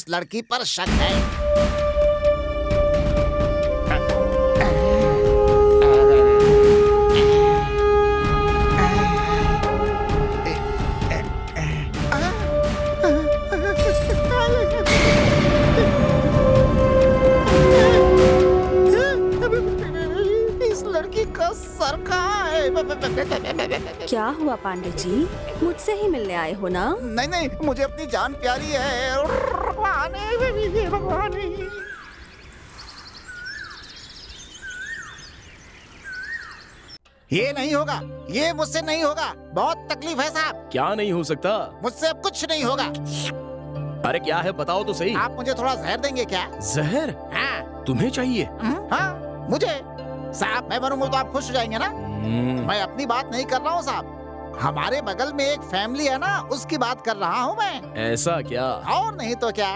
लड़की पर शक है। इस लड़की का सर कहाँ है? क्या हुआ पांडे जी, मुझसे ही मिलने आए हो ना? नहीं नहीं, मुझे अपनी जान प्यारी है। भगवान ये नहीं होगा, ये मुझसे नहीं होगा। बहुत तकलीफ है साहब। क्या नहीं हो सकता? मुझसे अब कुछ नहीं होगा। अरे क्या है बताओ तो सही। आप मुझे थोड़ा जहर देंगे क्या? जहर? हाँ। तुम्हें चाहिए? हाँ मुझे। साहब मैं मरूंगा तो आप खुश हो जाएंगे ना? मैं अपनी बात नहीं कर रहा हूँ साहब, हमारे बगल में एक फैमिली है ना, उसकी बात कर रहा हूँ मैं। ऐसा क्या? और नहीं तो क्या,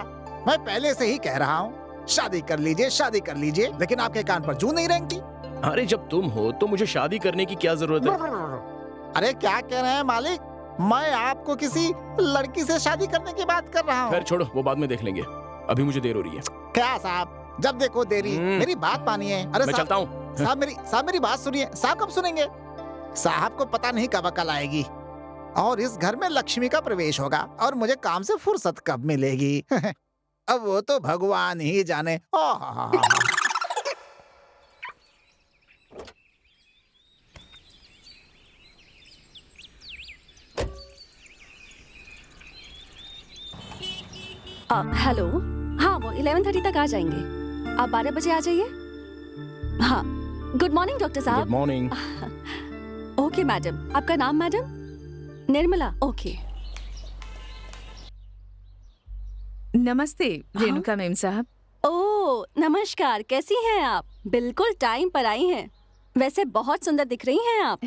मैं पहले से ही कह रहा हूँ शादी कर लीजिए, शादी कर लीजिए, लेकिन आपके कान पर जूं नहीं रेंगती। अरे जब तुम हो तो मुझे शादी करने की क्या जरूरत है? अरे क्या कह रहे हैं मालिक, मैं आपको किसी लड़की से शादी करने की बात कर रहा हूँ। खैर छोड़ो, वो बाद में देख लेंगे, अभी मुझे देर हो रही है। क्या साहब, जब देखो देरी। मेरी बात मानिए। अरे मैं चलता हूँ। साहब मेरी बात सुनिए। साहब कब सुनेंगे? साहब को पता नहीं कब अकल आएगी और इस घर में लक्ष्मी का प्रवेश होगा और मुझे काम से फुर्सत कब मिलेगी। अब वो तो भगवान ही जाने। हेलो, हाँ वो 11:30 तक आ जाएंगे। आप 12 बजे आ जाइए। हाँ, गुड मॉर्निंग डॉक्टर साहब। Good morning. ओके मैडम, आपका नाम मैडम? निर्मला। ओके। नमस्ते रेणुका मैम साहब। ओह नमस्कार, कैसी हैं आप? बिल्कुल टाइम पर आई हैं। वैसे बहुत सुंदर दिख रही हैं आप।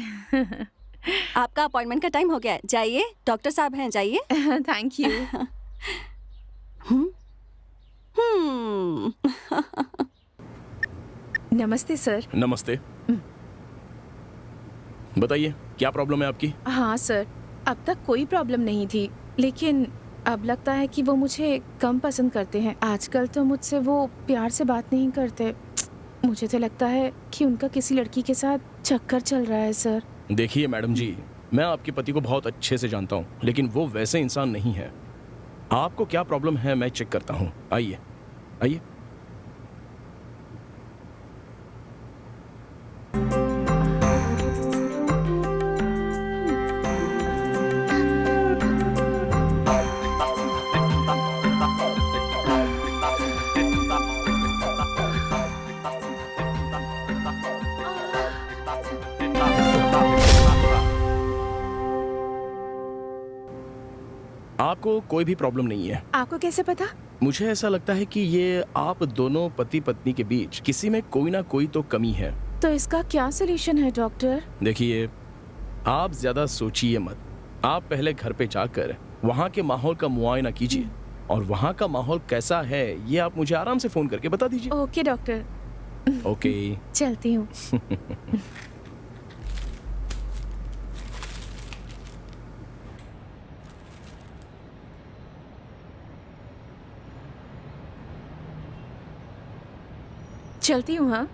आपका अपॉइंटमेंट का टाइम हो गया है, जाइए। डॉक्टर साहब हैं, जाइए। Thank you. नमस्ते सर। नमस्ते। बताइए क्या प्रॉब्लम है आपकी? हाँ सर, अब तक कोई प्रॉब्लम नहीं थी, लेकिन अब लगता है कि वो मुझे कम पसंद करते हैं। आजकल तो मुझसे वो प्यार से बात नहीं करते। मुझे तो लगता है कि उनका किसी लड़की के साथ चक्कर चल रहा है सर। देखिए मैडम जी, मैं आपके पति को बहुत अच्छे से जानता हूँ, लेकिन वो वैसे इंसान नहीं है। आपको क्या प्रॉब्लम है मैं चेक करता हूँ। आइए आइए। आपको कोई भी प्रॉब्लम नहीं है। आपको कैसे पता? मुझे ऐसा लगता है कि ये आप दोनों पति पत्नी के बीच किसी में कोई ना कोई तो कमी है। तो इसका क्या सलूशन है डॉक्टर? देखिए, आप ज्यादा सोचिए मत। आप पहले घर पे जाकर वहाँ के माहौल का मुआयना कीजिए और वहाँ का माहौल कैसा है ये आप मुझे आराम से फोन करके बता दीजिए। Okay doctor. ओके। चलती हूँ। चलती हूँ। हाँ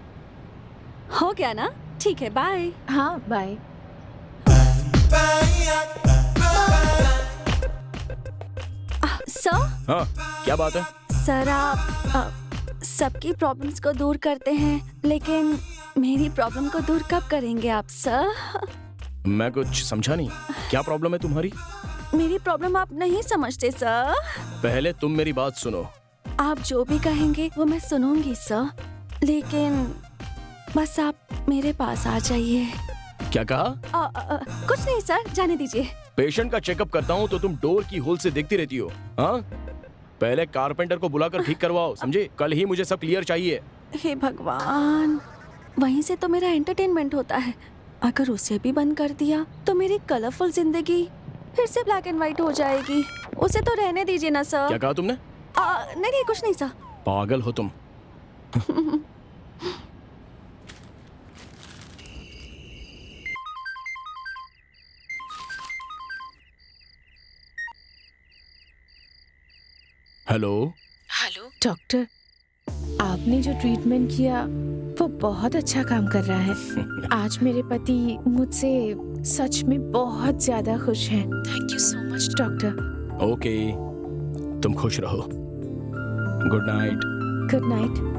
हो गया ना? ठीक है, बाय। हाँ बाय। सर? हाँ क्या बात है? सर आप सबकी प्रॉब्लम्स को दूर करते हैं, लेकिन मेरी प्रॉब्लम को दूर कब करेंगे आप सर? मैं कुछ समझा नहीं। क्या प्रॉब्लम है तुम्हारी? मेरी प्रॉब्लम आप नहीं समझते सर। पहले तुम मेरी बात सुनो। आप जो भी कहेंगे वो मैं सुनूंगी सर, लेकिन बस आप मेरे पास आ जाइए। क्या कहा? कुछ नहीं सर, जाने दीजिए। पेशेंट का चेकअप करता हूँ तो तुम डोर की होल से देखती रहती हो। हाँ, पहले कारपेंटर को बुलाकर ठीक करवाओ, समझे? कल ही मुझे सब क्लियर चाहिए। हे भगवान, वहीं से तो मेरा एंटरटेनमेंट होता है। अगर उसे भी बंद कर दिया तो मेरी कलरफुल जिंदगी फिर से ब्लैक एंड व्हाइट हो जाएगी। उसे तो रहने दीजिए ना सर। क्या कहा तुमने? नहीं नहीं, कुछ नहीं सर। पागल हो तुम। हेलो। डॉक्टर, आपने जो ट्रीटमेंट किया वो बहुत अच्छा काम कर रहा है। आज मेरे पति मुझसे सच में बहुत ज्यादा खुश हैं। Thank you so much doctor. Okay, तुम खुश रहो। Good night. Good night.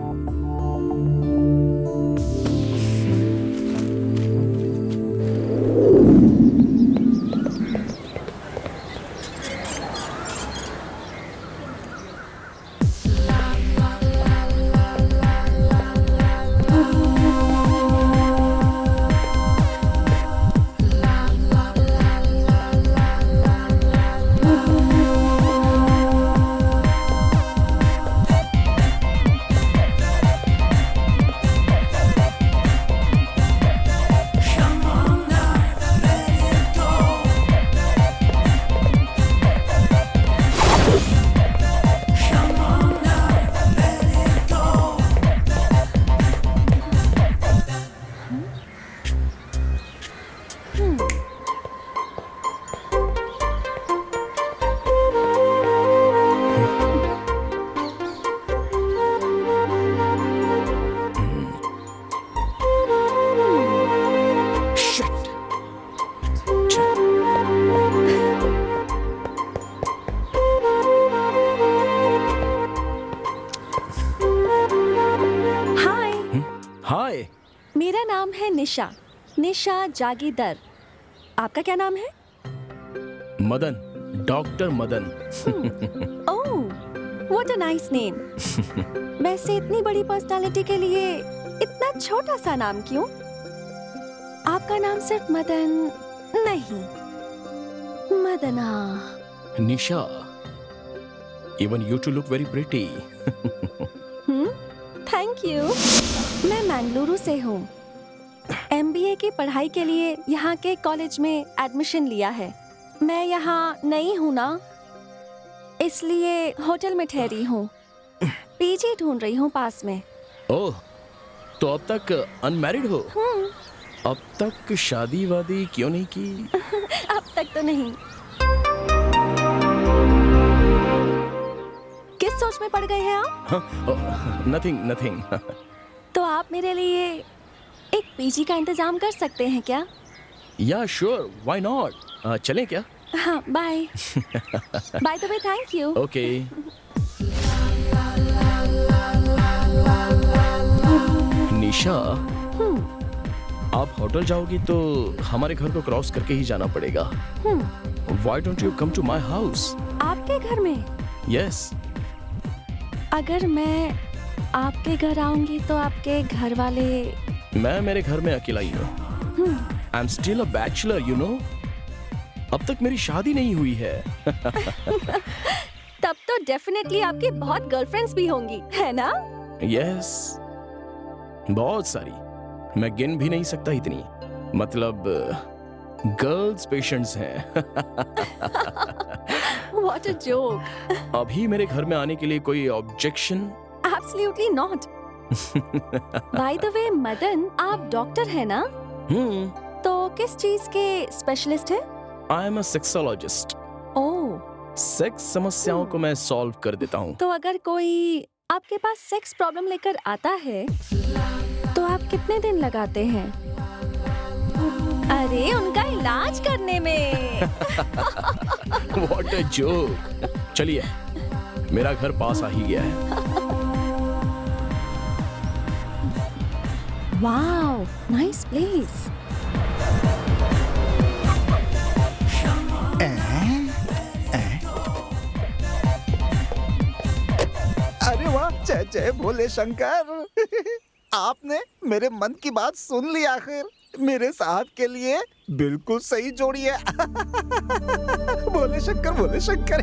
Hi, मेरा नाम है निशा, निशा जागीदर। आपका क्या नाम है? Madan, doctor Madan. Oh, what a nice name. वैसे इतनी बड़ी पर्सनालिटी के लिए इतना छोटा सा नाम क्यों? आपका नाम सिर्फ मदन नहीं, मदना। निशा, even you two look very pretty. Thank you. मैं मंगलुरु से हूँ। MBA की पढ़ाई के लिए यहाँ के कॉलेज में एडमिशन लिया है। मैं यहाँ नई हूँ ना, इसलिए होटल में ठहरी हूँ। पीजी ढूंढ रही हूँ पास में। ओह, तो अब तक अनमैरिड हो? अब तक शादी वादी क्यों नहीं की? अब तक तो नहीं। किस सोच में पड़ गए हैं आप? Nothing nothing. तो आप मेरे लिए एक पीजी का इंतजाम कर सकते हैं क्या? या श्योर, व्हाई नॉट। चलें क्या? हाँ, bye. By the way, thank you. Okay. Nisha, आप होटल जाओगी तो हमारे घर को क्रॉस करके ही जाना पड़ेगा। Why don't you come to my house? आपके घर में? यस। अगर मैं आपके घर आऊंगी तो आपके घर वाले? मैं मेरे घर में अकेला ही हूँ। I am still a bachelor, you know. अब तक मेरी शादी नहीं हुई है। तब तो डेफिनेटली आपकी बहुत गर्लफ्रेंड्स भी होंगी, है ना? यस, बहुत सारी। मैं गिन भी नहीं सकता इतनी। मतलब गर्ल्स पेशेंट्स हैं। What a joke. अभी मेरे घर में आने के लिए कोई objection? Absolutely not. By the way, Madan, आप डॉक्टर है ना? तो किस चीज के स्पेशलिस्ट हैं? I am a sexologist. Oh, sex समस्याओं को मैं सॉल्व कर देता हूँ। तो अगर कोई आपके पास सेक्स प्रॉब्लम लेकर आता है तो आप कितने दिन लगाते हैं? अरे, उनका इलाज करने में। What a joke. चलिए, मेरा घर पास आ ही गया है। Wow, nice place. अरे वाह, जय जय भोले शंकर। आपने मेरे मन की बात सुन ली आखिर। मेरे साहब के लिए बिल्कुल सही जोड़ी है। Bhole Shankar, Bhole Shankar.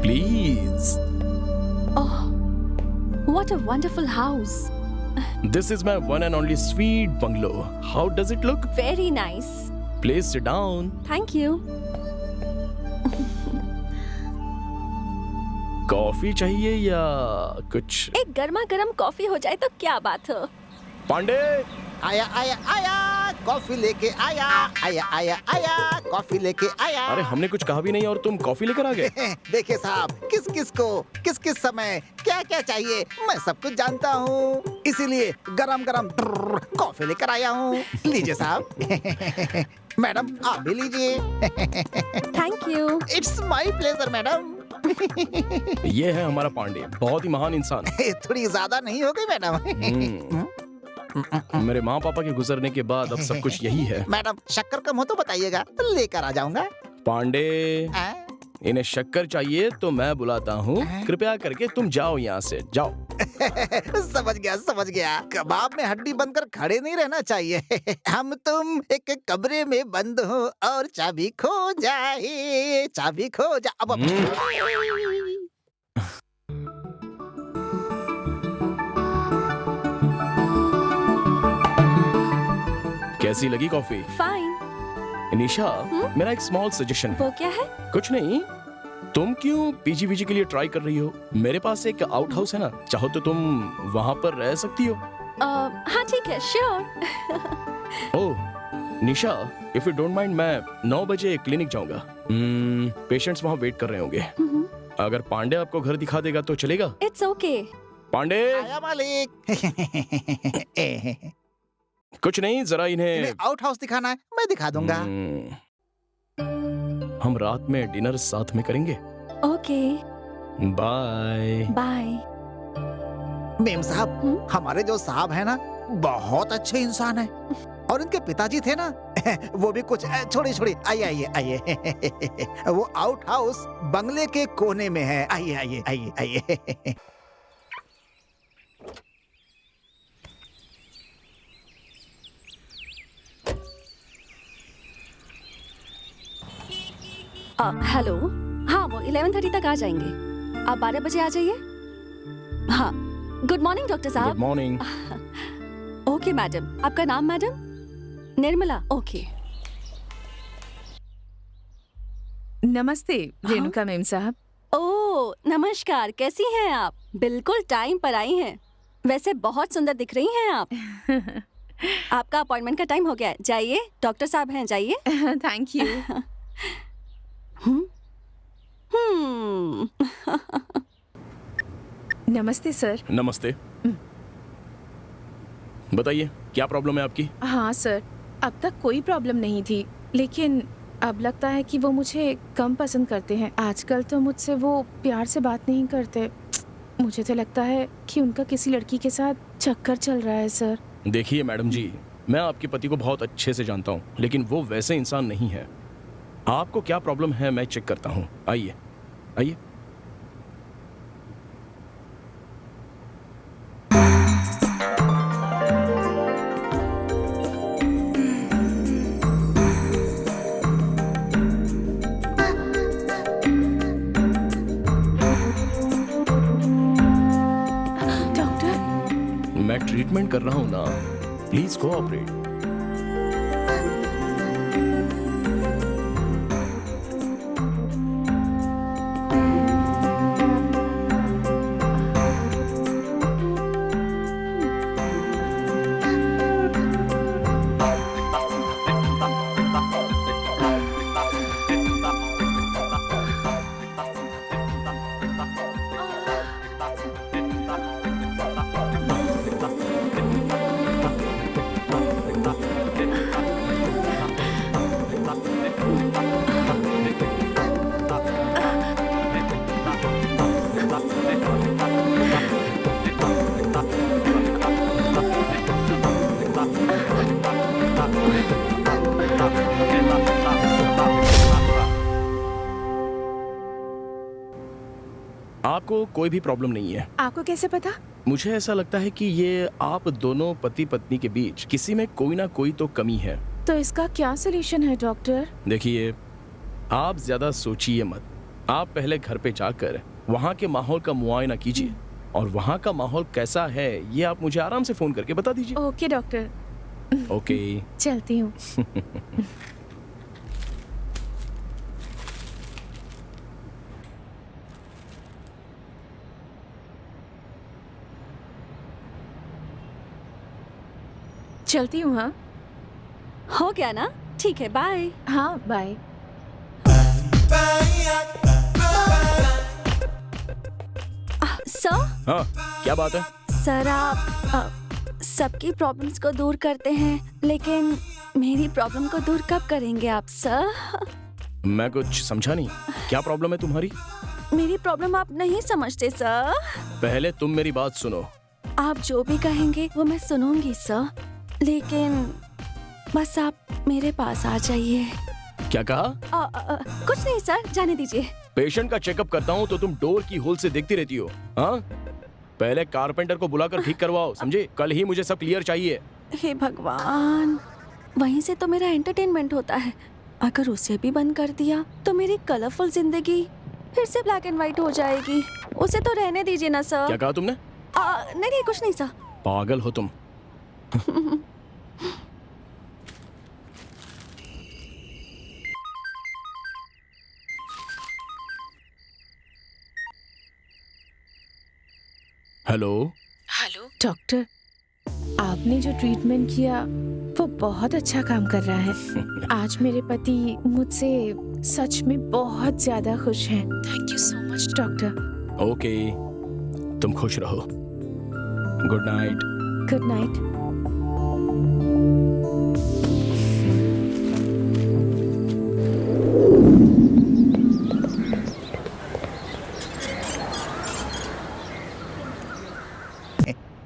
Please. Oh, what a wonderful house. This is my one and only sweet bungalow. How does it look? Very nice. Please sit down. Thank you. Coffee चाहिए या कुछ? एक गर्मा गर्म कॉफी हो जाए तो क्या बात हो। पांडे, आया आया आया, कॉफी लेके आया आया आया आया कॉफी लेके आया। अरे हमने कुछ कहा भी नहीं और तुम कॉफी लेकर आ गए। देखिए साहब, किस किस को किस किस समय क्या क्या चाहिए मैं सब कुछ जानता हूँ, इसीलिए गरम गरम कॉफी लेकर आया हूँ। लीजिए साहब। मैडम आप भी लीजिए। Thank you. It's my pleasure madam. ये है हमारा पांडे, बहुत ही महान इंसान। थोड़ी ज्यादा नहीं हो गई मैडम? मेरे माँ पापा के गुजरने के बाद अब सब कुछ यही है। मैडम शक्कर कम हो तो बताइएगा, लेकर आ जाऊंगा। पांडे, आ? इन्हें शक्कर चाहिए तो मैं बुलाता हूँ। कृपया करके तुम जाओ यहाँ से, जाओ। समझ गया। कबाब में हड्डी बनकर खड़े नहीं रहना चाहिए। हम तुम एक कमरे में बंद हो और चाबी खो जाए, चाबी खो जा। अब कैसी लगी कॉफी? फाइन। निशा, मेरा एक स्मॉल सजेशन है। वो क्या है? कुछ नहीं, तुम क्यों पीजीवीजी के लिए ट्राई कर रही हो? मेरे पास एक आउट हाउस है ना, चाहो तो तुम वहाँ पर रह सकती हो। हाँ ठीक है, sure. Oh Nisha, if you don't mind, मैं 9 बजे क्लिनिक जाऊंगा। पेशेंट्स वहाँ वेट कर रहे होंगे। अगर पांडे आपको घर दिखा देगा तो चलेगा? It's okay. पांडे, आया मालिक। कुछ नहीं, जरा इन्हें इन्हें आउट हाउस दिखाना है, मैं दिखा दूंगा। हम रात में डिनर साथ में करेंगे। Okay, bye. बाय। मेम साहब, हमारे जो साहब है ना, बहुत अच्छे इंसान है। और इनके पिताजी थे ना, वो भी कुछ छोड़ी आइए आइए आइए। वो आउट हाउस बंगले के कोने में है। आइए आइए आइए आइए। हेलो। हाँ, वो 11:30 तक आ जाएंगे। आप 12 बजे आ जाइए। हाँ, गुड मॉर्निंग डॉक्टर गुड साहब। मॉर्निंग। ओके मैडम, आपका नाम मैडम? निर्मला। ओके। नमस्ते रेणुका मैम साहब। ओह नमस्कार, कैसी हैं आप? बिल्कुल टाइम पर आई हैं। वैसे बहुत सुंदर दिख रही हैं आप। आपका अपॉइंटमेंट का टाइम हो गया है, जाइए। डॉक्टर साहब हैं, जाइए। Thank you. नमस्ते सर। नमस्ते। बताइए क्या प्रॉब्लम है आपकी? हाँ सर, अब तक कोई प्रॉब्लम नहीं थी, लेकिन अब लगता है कि वो मुझे कम पसंद करते हैं। आजकल तो मुझसे वो प्यार से बात नहीं करते। मुझे तो लगता है कि उनका किसी लड़की के साथ चक्कर चल रहा है सर। देखिए मैडम जी, मैं आपके पति को बहुत अच्छे से जानता हूँ, लेकिन वो वैसे इंसान नहीं है। आपको क्या प्रॉब्लम है मैं चेक करता हूँ। आइए आइए। डॉक्टर, मैं ट्रीटमेंट कर रहा हूँ ना, प्लीज कोऑपरेट। आपको कोई भी प्रॉब्लम नहीं है। आपको कैसे पता? मुझे ऐसा लगता है कि ये आप दोनों पति पत्नी के बीच किसी में कोई ना कोई तो कमी है। तो इसका क्या सोल्यूशन है डॉक्टर? देखिए, आप ज्यादा सोचिए मत। आप पहले घर पे जाकर वहाँ के माहौल का मुआयना कीजिए और वहाँ का माहौल कैसा है ये आप मुझे आराम से फोन करके बता दीजिए। Okay doctor. ओके। चलती हूँ। चलती हूँ। हाँ। हो गया ना? ठीक है, बाय। हाँ बाय। सर, हाँ, क्या बात है? सर आप सबकी प्रॉब्लम्स को दूर करते हैं, लेकिन मेरी प्रॉब्लम को दूर कब करेंगे आप सर? मैं कुछ समझा नहीं। क्या प्रॉब्लम है तुम्हारी? मेरी प्रॉब्लम आप नहीं समझते सर। पहले तुम मेरी बात सुनो। आप जो भी कहेंगे वो मैं सुनूंगी सर, लेकिन बस आप मेरे पास आ जाइए। क्या कहा? कुछ नहीं सर, जाने दीजिए। पेशेंट का चेकअप करता हूँ तो तुम डोर की होल से देखती रहती हो। हाँ, पहले कारपेंटर को बुलाकर ठीक करवाओ, समझे? कल ही मुझे सब क्लियर चाहिए। हे भगवान, वहीं से तो मेरा एंटरटेनमेंट होता है। अगर उसे भी बंद कर दिया तो मेरी कलरफुल जिंदगी फिर से ब्लैक एंड व्हाइट हो जाएगी। उसे तो रहने दीजिए ना सर। क्या कहा तुमने? नहीं नहीं, कुछ नहीं सर। पागल हो तुम। हेलो। हेलो डॉक्टर, आपने जो ट्रीटमेंट किया वो बहुत अच्छा काम कर रहा है। आज मेरे पति मुझसे सच में बहुत ज्यादा खुश हैं। Thank you so much doctor. Okay, तुम खुश रहो। Good night. Good night.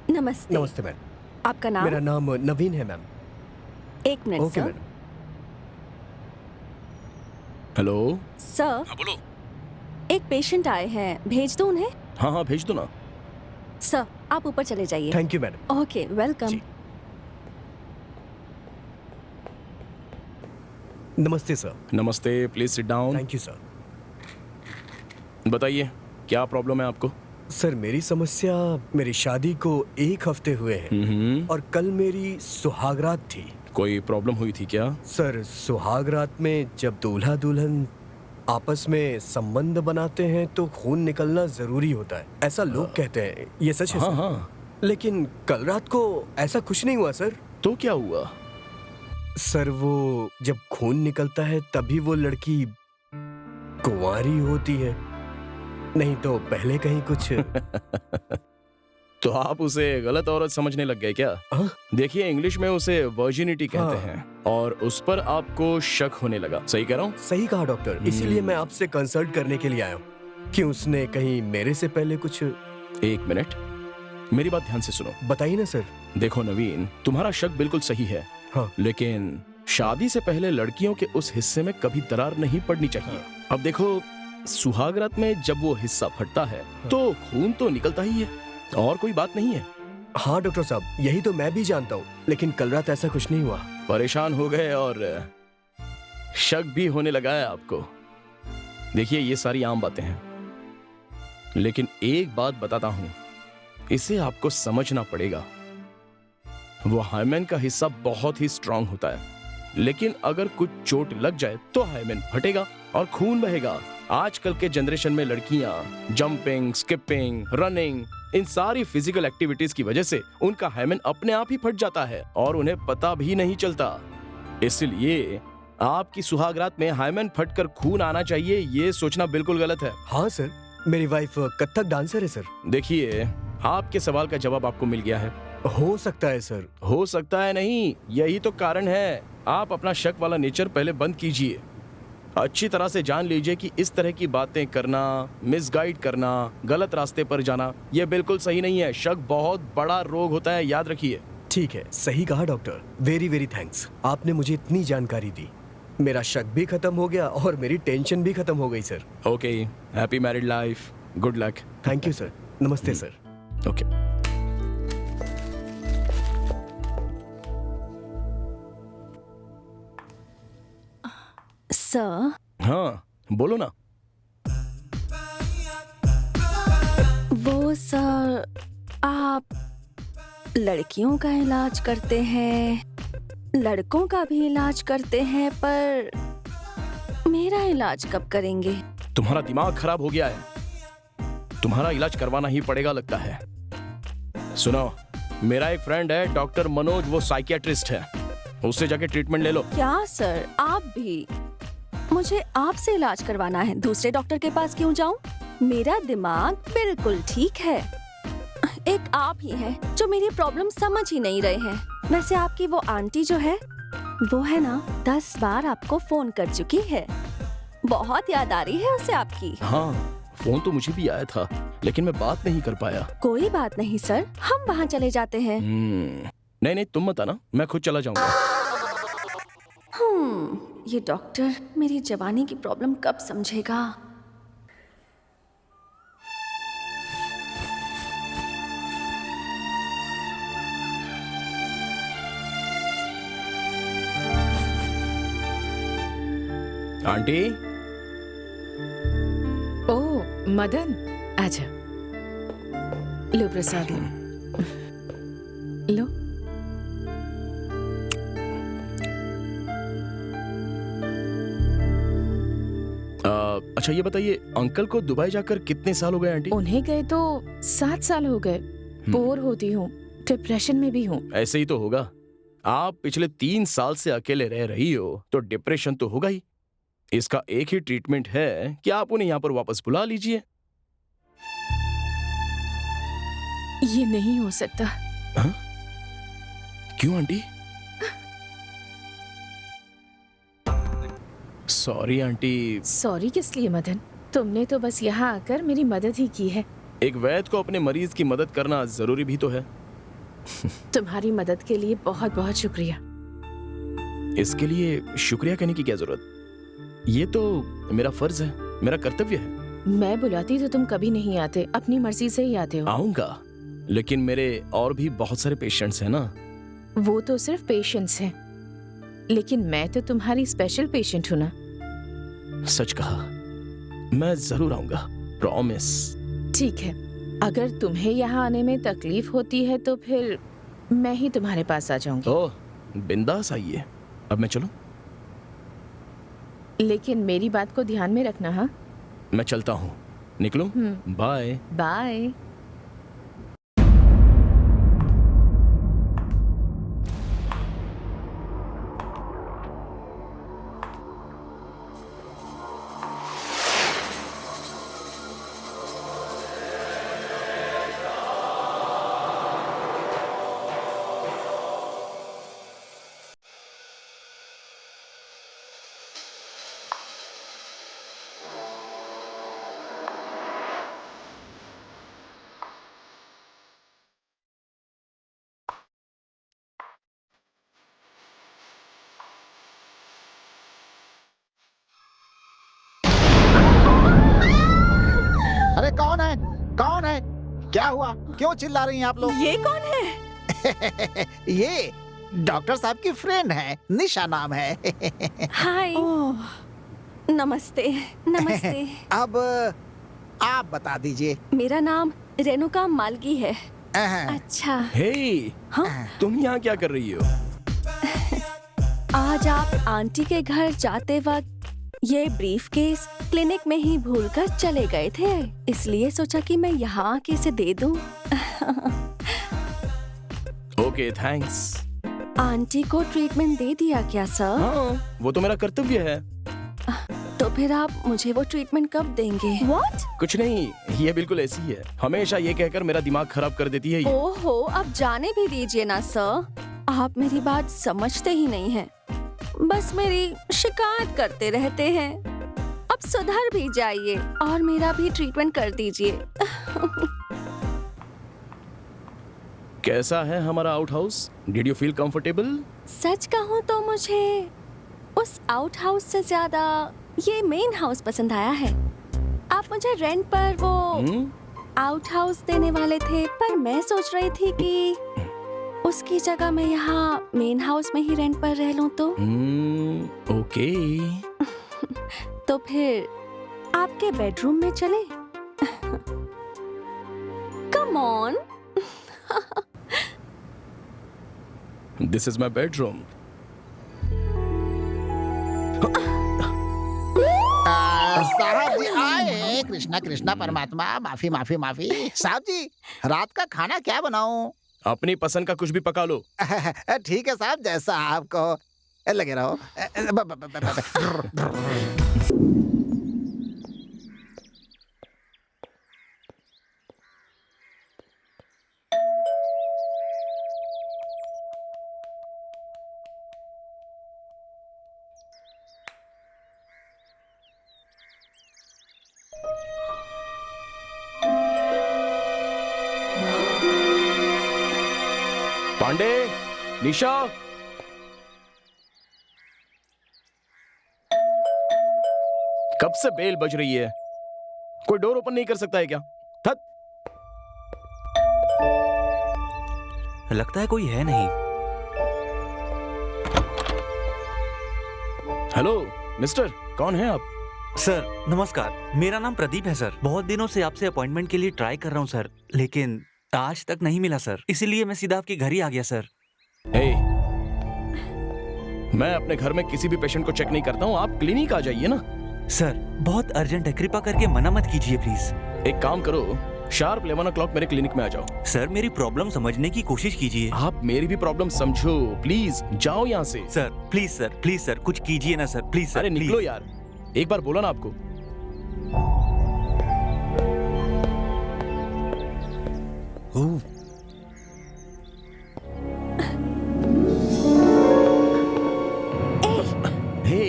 नमस्ते। नमस्ते मैम। आपका नाम? मेरा नाम नवीन है मैम। एक minute okay sir. Madam. Hello. Sir, हाँ बोलो। एक पेशेंट आए हैं, भेज दो उन्हें? हाँ हाँ, भेज दो ना। सर, आप ऊपर चले जाइए। Thank you madam. Okay, welcome. जी। नमस्ते सर। नमस्ते, please sit down. Thank you sir. बताइए, क्या प्रॉब्लम है आपको? सर मेरी समस्या, मेरी शादी को 1 हफ्ते हुए हैं और कल मेरी सुहागरात थी। कोई प्रॉब्लम हुई थी क्या? सर सुहागरात में जब दूल्हा दुल्हन आपस में संबंध बनाते हैं तो खून निकलना जरूरी होता है, ऐसा लोग कहते हैं। ये सच है हाँ सर? हाँ। लेकिन कल रात को ऐसा कुछ नहीं हुआ सर। तो क्या हुआ? सर वो जब खून निकलता है तभी वो लड़की कुंवारी होती है, नहीं तो पहले कहीं कुछ। तो आप उसे गलत औरत समझने लग गए क्या? हाँ? देखिए, इंग्लिश में उसे वर्जिनिटी कहते हाँ। हैं और उस पर आपको शक होने लगा। सही कह रहा हूँ? सही कहा डॉक्टर, इसीलिए मैं आपसे कंसल्ट करने के लिए आया हूँ कि उसने कहीं मेरे से पहले कुछ। एक मिनट, मेरी बात ध्यान से सुनो। बताइए ना सर। देखो नवीन, तुम्हारा शक बिल्कुल सही है। हाँ। लेकिन शादी से पहले लड़कियों के उस हिस्से में कभी दरार नहीं पड़नी चाहिए। अब देखो, सुहागरात में जब वो हिस्सा फटता है तो खून तो निकलता ही है और कोई बात नहीं है। हाँ डॉक्टर साहब, यही तो मैं भी जानता हूँ, लेकिन कल रात ऐसा कुछ नहीं हुआ। परेशान हो गए और शक भी होने लगा है आपको। देखिए, ये सारी आम बातें हैं, लेकिन एक बात बताता हूं, इसे आपको समझना पड़ेगा। वो हाइमेन का हिस्सा बहुत ही स्ट्रांग होता है, लेकिन अगर कुछ चोट लग जाए तो हाइमेन फटेगा और खून बहेगा। आजकल के जनरेशन में लड़कियां जंपिंग, स्किपिंग, रनिंग, इन सारी फिजिकल एक्टिविटीज की वजह से उनका हाइमेन अपने आप ही फट जाता है और उन्हें पता भी नहीं चलता। इसलिए आपकी सुहागरात में हाइमेन फटकर खून आना चाहिए, ये सोचना बिल्कुल गलत है। हाँ सर, मेरी वाइफ कथक डांसर है सर। देखिए, आपके सवाल का जवाब आपको मिल गया है। हो सकता है सर। हो सकता है नहीं, यही तो कारण है। आप अपना शक वाला नेचर पहले बंद कीजिए। अच्छी तरह से जान लीजिए कि इस तरह की बातें करना, मिसगाइड करना, गलत रास्ते पर जाना, यह बिल्कुल सही नहीं है। शक बहुत बड़ा रोग होता है, याद रखिए। ठीक है, सही कहा डॉक्टर। वेरी वेरी थैंक्स, आपने मुझे इतनी जानकारी दी। मेरा शक भी खत्म हो गया और मेरी टेंशन भी खत्म हो गई sir. Okay, happy married life, good luck. Thank you sir. नमस्ते सर। ओके। सर, हाँ बोलो ना। वो सर, आप लड़कियों का इलाज करते हैं, लड़कों का भी इलाज करते हैं, पर मेरा इलाज कब करेंगे? तुम्हारा दिमाग खराब हो गया है, तुम्हारा इलाज करवाना ही पड़ेगा लगता है। सुनो, मेरा एक फ्रेंड है डॉक्टर मनोज, वो साइकियाट्रिस्ट है। उससे जाके ट्रीटमेंट ले लो। क्या सर, आप भी? मुझे आपसे इलाज करवाना है, दूसरे डॉक्टर के पास क्यों जाऊं? मेरा दिमाग बिल्कुल ठीक है। एक आप ही हैं जो मेरी प्रॉब्लम समझ ही नहीं रहे हैं। वैसे आपकी वो आंटी जो है, वो है ना 10 बार आपको फोन कर चुकी है। बहुत याद आ रही है उसे आपकी। हाँ, फोन तो मुझे भी आया था, लेकिन मैं बात नहीं कर पाया। कोई बात नहीं सर, हम वहाँ चले जाते हैं। नहीं नहीं, तुम मत आना, मैं खुद चला जाऊंगा। ये डॉक्टर मेरी जवानी की प्रॉब्लम कब समझेगा? आंटी, ओ मदन, आजा। लो प्रसाद लो। लो। अच्छा ये बताइए, अंकल को दुबई जाकर कितने साल हो गए आंटी? उन्हें गए तो 7 साल हो गए। बोर होती हूँ, डिप्रेशन में भी हूँ। ऐसे ही तो होगा। आप पिछले 3 साल से अकेले रह रही हो तो डिप्रेशन तो होगा ही। इसका एक ही ट्रीटमेंट है कि आप उन्हें यहाँ पर वापस बुला लीजिए। ये नहीं हो सकता। हाँ? क्यों आंटी? Sorry aunty. सॉरी किस लिए मदन? तुमने तो बस यहाँ आकर मेरी मदद ही की है। एक वैद्य को अपने मरीज की मदद करना जरूरी भी तो है। तुम्हारी मदद के लिए बहुत बहुत शुक्रिया। इसके लिए शुक्रिया कहने की क्या जरूरत? ये तो मेरा फर्ज है, मेरा कर्तव्य है। मैं बुलाती तो तुम कभी नहीं आते, अपनी मर्जी से ही आते हो। आऊंगा, लेकिन मेरे और भी बहुत सारे पेशेंट्स हैं ना। वो तो सिर्फ पेशेंट्स हैं, लेकिन मैं तो तुम्हारी स्पेशल पेशेंट हूँ ना। सच कहा, मैं जरूर आऊंगा, प्रॉमिस। ठीक है, अगर तुम्हें यहाँ आने में तकलीफ होती है तो फिर मैं ही तुम्हारे पास आ जाऊंगी। ओह, बिंदास आइए। अब मैं चलूं? लेकिन मेरी बात को ध्यान में रखना। हाँ, मैं चलता हूँ, निकलूं? बाय। बाय। अरे कौन है? कौन है? क्या हुआ? क्यों चिल्ला रही हैं आप लोग? ये कौन है? ये डॉक्टर साहब की फ्रेंड है, निशा नाम है। हाय। ओह, नमस्ते। नमस्ते। अब आप बता दीजिए। मेरा नाम रेणुका मालगी है। अहं, अच्छा, हे, हाँ? तुम यहाँ क्या कर रही हो? आज आप आंटी के घर जाते वक्त ये ब्रीफकेस क्लिनिक में ही भूलकर चले गए थे, इसलिए सोचा कि मैं यहाँ आके इसे दे दूं। Okay, thanks. आंटी को ट्रीटमेंट दे दिया क्या सर? हाँ, वो तो मेरा कर्तव्य है। तो फिर आप मुझे वो ट्रीटमेंट कब देंगे? What? कुछ नहीं, ये बिल्कुल ऐसी ही है। हमेशा ये कहकर मेरा दिमाग खराब कर देती है ये। ओहो, अब जाने भी दीजिए ना सर। आप मेरी बात समझते ही नहीं हैं। बस मेरी शिकायत करते रहते हैं। अब सुधर भी जाइए और मेरा भी ट्रीटमेंट कर दीजिए। कैसा है हमारा out house? Did you feel comfortable? सच कहूँ तो मुझे उस आउट हाउस से ज्यादा ये मेन हाउस पसंद आया है। आप मुझे रेंट पर वो आउट हाउस देने वाले थे, पर मैं सोच रही थी कि उसकी जगह मैं यहाँ मेन हाउस में ही रेंट पर रह लूं तो। ओके। तो फिर आपके बेडरूम में चले? Come on. This is my bedroom. साहब जी आए। कृष्णा कृष्णा परमात्मा, माफी माफी माफी। साहब जी, रात का खाना क्या बनाऊं? अपनी पसंद का कुछ भी पका लो। ठीक है साहब, जैसा आपको लगे रहो। पांडे, निशा, कब से बेल बज रही है? कोई डोर ओपन नहीं कर सकता है क्या? थक। लगता है कोई है नहीं। हेलो मिस्टर, कौन है आप? सर नमस्कार, मेरा नाम प्रदीप है सर। बहुत दिनों से आपसे अपॉइंटमेंट के लिए ट्राई कर रहा हूँ सर, लेकिन आज तक नहीं मिला सर, इसीलिए मैं सीधा आपके घर ही आ गया सर। हे, मैं अपने घर में किसी भी पेशेंट को चेक नहीं करता हूँ। आप क्लिनिक आ जाइए ना। सर बहुत अर्जेंट है, कृपा करके मना मत कीजिए प्लीज। एक काम करो, शार्प 11 o'clock मेरे क्लिनिक में आ जाओ। सर मेरी प्रॉब्लम समझने की कोशिश कीजिए। आप मेरी भी प्रॉब्लम समझो, प्लीज जाओ यहाँ से। सर प्लीज सर कुछ कीजिए ना सर, प्लीज सर। अरे प्लीज। निकलो यार, एक बार बोला ना आपको। ओह, हे,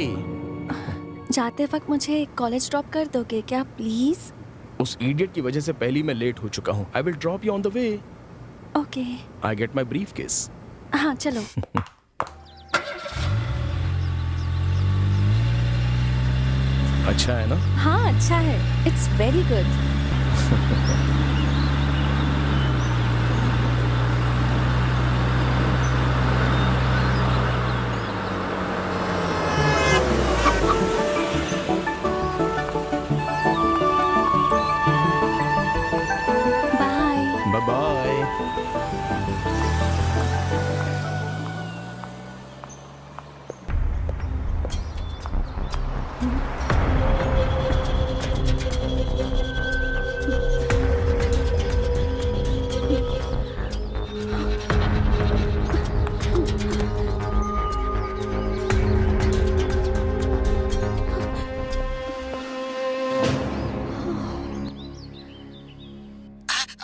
जाते वक्त मुझे कॉलेज ड्रॉप कर दोगे क्या प्लीज? उस इडियट की वजह से पहले मैं लेट हो चुका हूँ। I will drop you on the way. Okay. I get my brief case चलो। अच्छा है ना? हाँ अच्छा है, it's very good. Bye. Bye bye.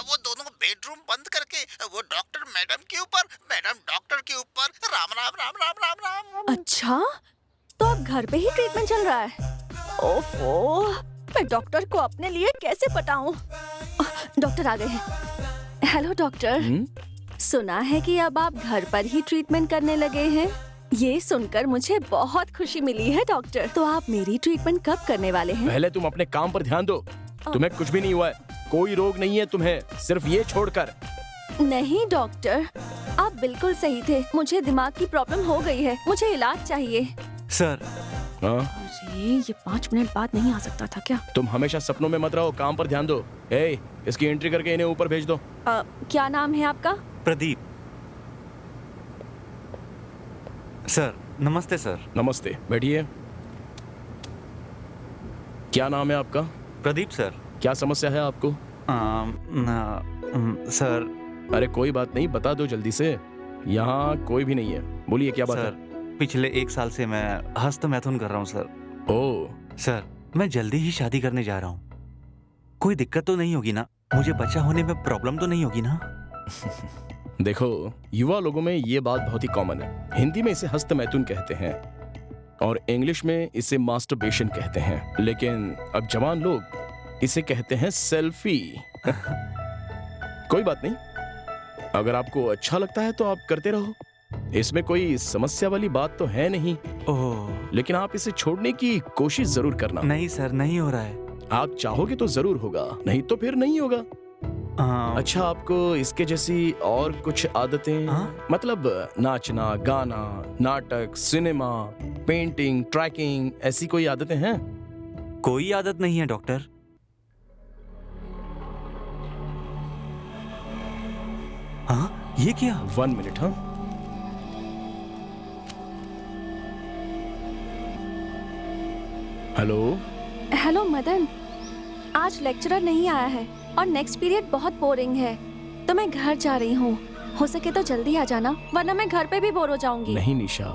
वो दोनों बेडरूम बंद करके वो डॉक्टर मैडम के ऊपर, मैडम डॉक्टर के ऊपर, राम राम राम राम राम राम। अच्छा, तो अब घर पे ही ट्रीटमेंट चल रहा है? ओफो, मैं डॉक्टर को अपने लिए कैसे पटाऊं? डॉक्टर आ गए हैं। हेलो डॉक्टर, सुना है कि अब आप घर पर ही ट्रीटमेंट करने लगे हैं। ये सुनकर मुझे बहुत खुशी मिली है डॉक्टर। तो आप मेरी ट्रीटमेंट कब करने वाले हैं? पहले तुम अपने काम पर ध्यान दो। तुम्हें कुछ भी नहीं हुआ है, कोई रोग नहीं है तुम्हें, सिर्फ ये छोड़कर। नहीं डॉक्टर, आप बिल्कुल सही थे। मुझे दिमाग की प्रॉब्लम हो गई है, मुझे इलाज चाहिए। सर हाँ? अरे ये 5 मिनट बाद नहीं आ सकता था क्या? तुम हमेशा सपनों में मत रहो, काम पर ध्यान दो। ए, इसकी एंट्री करके इन्हें ऊपर भेज दो। क्या नाम है आपका? प्रदीप। सर नमस्ते सर। नमस्ते, बैठिए। क्या नाम है आपका? प्रदीप सर। क्या समस्या है आपको? सर अरे कोई बात नहीं, बता दो जल्दी से। यहाँ कोई भी नहीं है, बोलिए क्या बात सर पिछले 1 साल से मैं हस्तमैथुन कर रहा हूँ सर। है? ओ, सर मैं जल्दी ही शादी करने जा रहा हूँ। कोई दिक्कत तो नहीं होगी ना? मुझे बच्चा होने में प्रॉब्लम तो नहीं होगी ना? देखो, युवा लोगों में ये बात बहुत ही कॉमन है। हिंदी में इसे हस्तमैथुन कहते हैं और इंग्लिश में इसे मास्टरबेशन कहते हैं, लेकिन अब जवान लोग इसे कहते हैं सेल्फी। कोई बात नहीं, अगर आपको अच्छा लगता है तो आप करते रहो, इसमें कोई समस्या वाली बात तो है नहीं। ओह लेकिन आप इसे छोड़ने की कोशिश जरूर करना। नहीं सर, नहीं हो रहा है। आप चाहोगे तो जरूर होगा, नहीं तो फिर नहीं होगा। अच्छा, आपको इसके जैसी और कुछ आदतें, मतलब नाचना, गाना, नाटक, सिनेमा, पेंटिंग, ट्रैकिंग, ऐसी कोई आदतें हैं? कोई आदत नहीं है डॉक्टर। हाँ, ये क्या? 1 मिनट। हाँ, हेलो। हेलो मदन, आज लेक्चरर नहीं आया है और नेक्स्ट पीरियड बहुत बोरिंग है, तो मैं घर जा रही हूँ। हो सके तो जल्दी आ जाना, वरना मैं घर पे भी बोर हो जाऊंगी। नहीं निशा,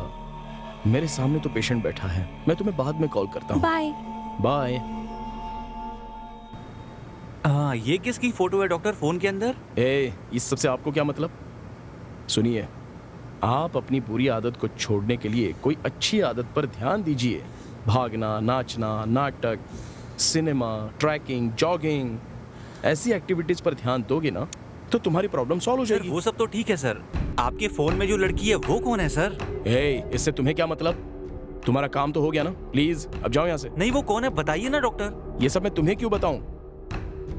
मेरे सामने तो पेशेंट बैठा है, मैं तुम्हें बाद में कॉल करता हूँ। बाय। बाय। हाँ, ये किसकी फोटो है डॉक्टर फोन के अंदर? इस सब से आपको क्या मतलब? सुनिए, आप अपनी बुरी आदत को छोड़ने के लिए कोई अच्छी आदत पर ध्यान दीजिए। भागना, नाचना, नाटक, सिनेमा, ट्रैकिंग, जॉगिंग, ऐसी एक्टिविटीज पर ध्यान दोगे ना तो तुम्हारी प्रॉब्लम सॉल्व हो सर जाएगी। वो सब तो ठीक है सर, आपके फोन में जो लड़की है वो कौन है सर? इससे तुम्हें क्या मतलब? तुम्हारा काम तो हो गया ना, प्लीज अब जाओ यहाँ से। नहीं, वो कौन है बताइए ना डॉक्टर। ये सब मैं तुम्हें क्यों बताऊं?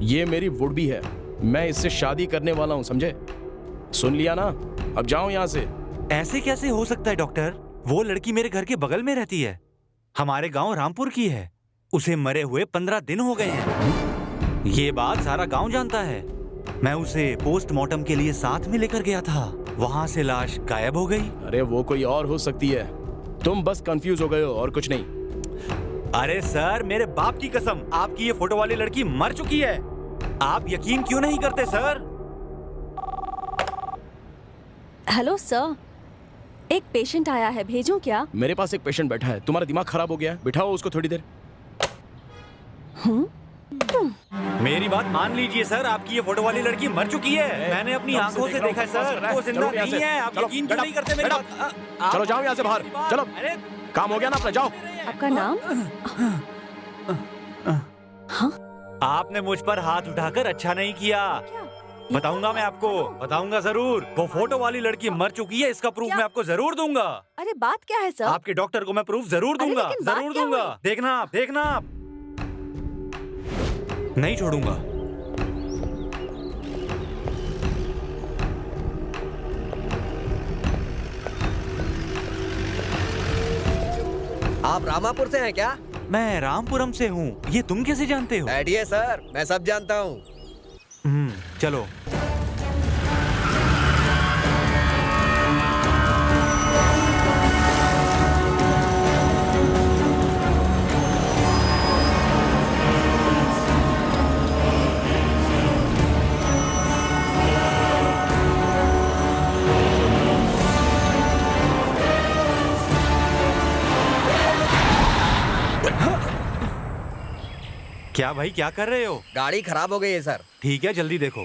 ये मेरी वुड भी है, मैं इससे शादी करने वाला हूं, समझे? सुन लिया ना, अब जाओ यहाँ से। ऐसे कैसे हो सकता है डॉक्टर? वो लड़की मेरे घर के बगल में रहती है, हमारे गांव रामपुर की है। उसे मरे हुए 15 दिन हो गए हैं। ये बात सारा गांव जानता है। मैं उसे पोस्टमार्टम के लिए साथ में लेकर गया था, वहां से लाश गायब हो गई। अरे वो कोई और हो सकती है, तुम बस कंफ्यूज हो गए हो और कुछ नहीं। अरे सर, मेरे बाप की कसम, आपकी ये फोटो वाली लड़की मर चुकी है। आप यकीन क्यों नहीं करते सर? हेलो सर, एक पेशेंट आया है, भेजूं क्या? मेरे पास एक पेशेंट बैठा है, तुम्हारा दिमाग खराब हो गया है, बिठाओ उसको थोड़ी देर। मेरी बात मान लीजिए सर, आपकी ये फोटो वाली लड़की मर चुकी है। मैंने अपनी कब से आंखों देख से रहा हूँ, देखा है बकवास कर सर, रहा है। वो जिंदा चलो यहाँ नहीं से। है। आप चलो, यकीन क्यों बैठ नहीं करते मेरी बैठ बात? चलो जाओ यहाँ से बाहर, चलो। अरे काम हो गया ना अपना, जाओ। आपका नाम? हाँ? आपने मुझ पर हाथ उठाकर अच्छा नहीं किया। बताऊंगा मैं आपको, बताऊंगा जरूर। वो फोटो वाली लड़की मर चुकी है, इसका प्रूफ क्या? मैं आपको जरूर दूंगा। अरे बात क्या है सर? आपके डॉक्टर को मैं प्रूफ जरूर अरे दूंगा, लेकिन बात जरूर क्या दूंगा। हुई? देखना आप, देखना आप। नहीं छोड़ूंगा। आप रामापुर से हैं क्या? मैं रामपुरम से हूँ, ये तुम कैसे जानते हो? बैठिए सर, मैं सब जानता हूँ। चलो। क्या भाई, क्या कर रहे हो? गाड़ी खराब हो गई है सर। ठीक है, जल्दी देखो।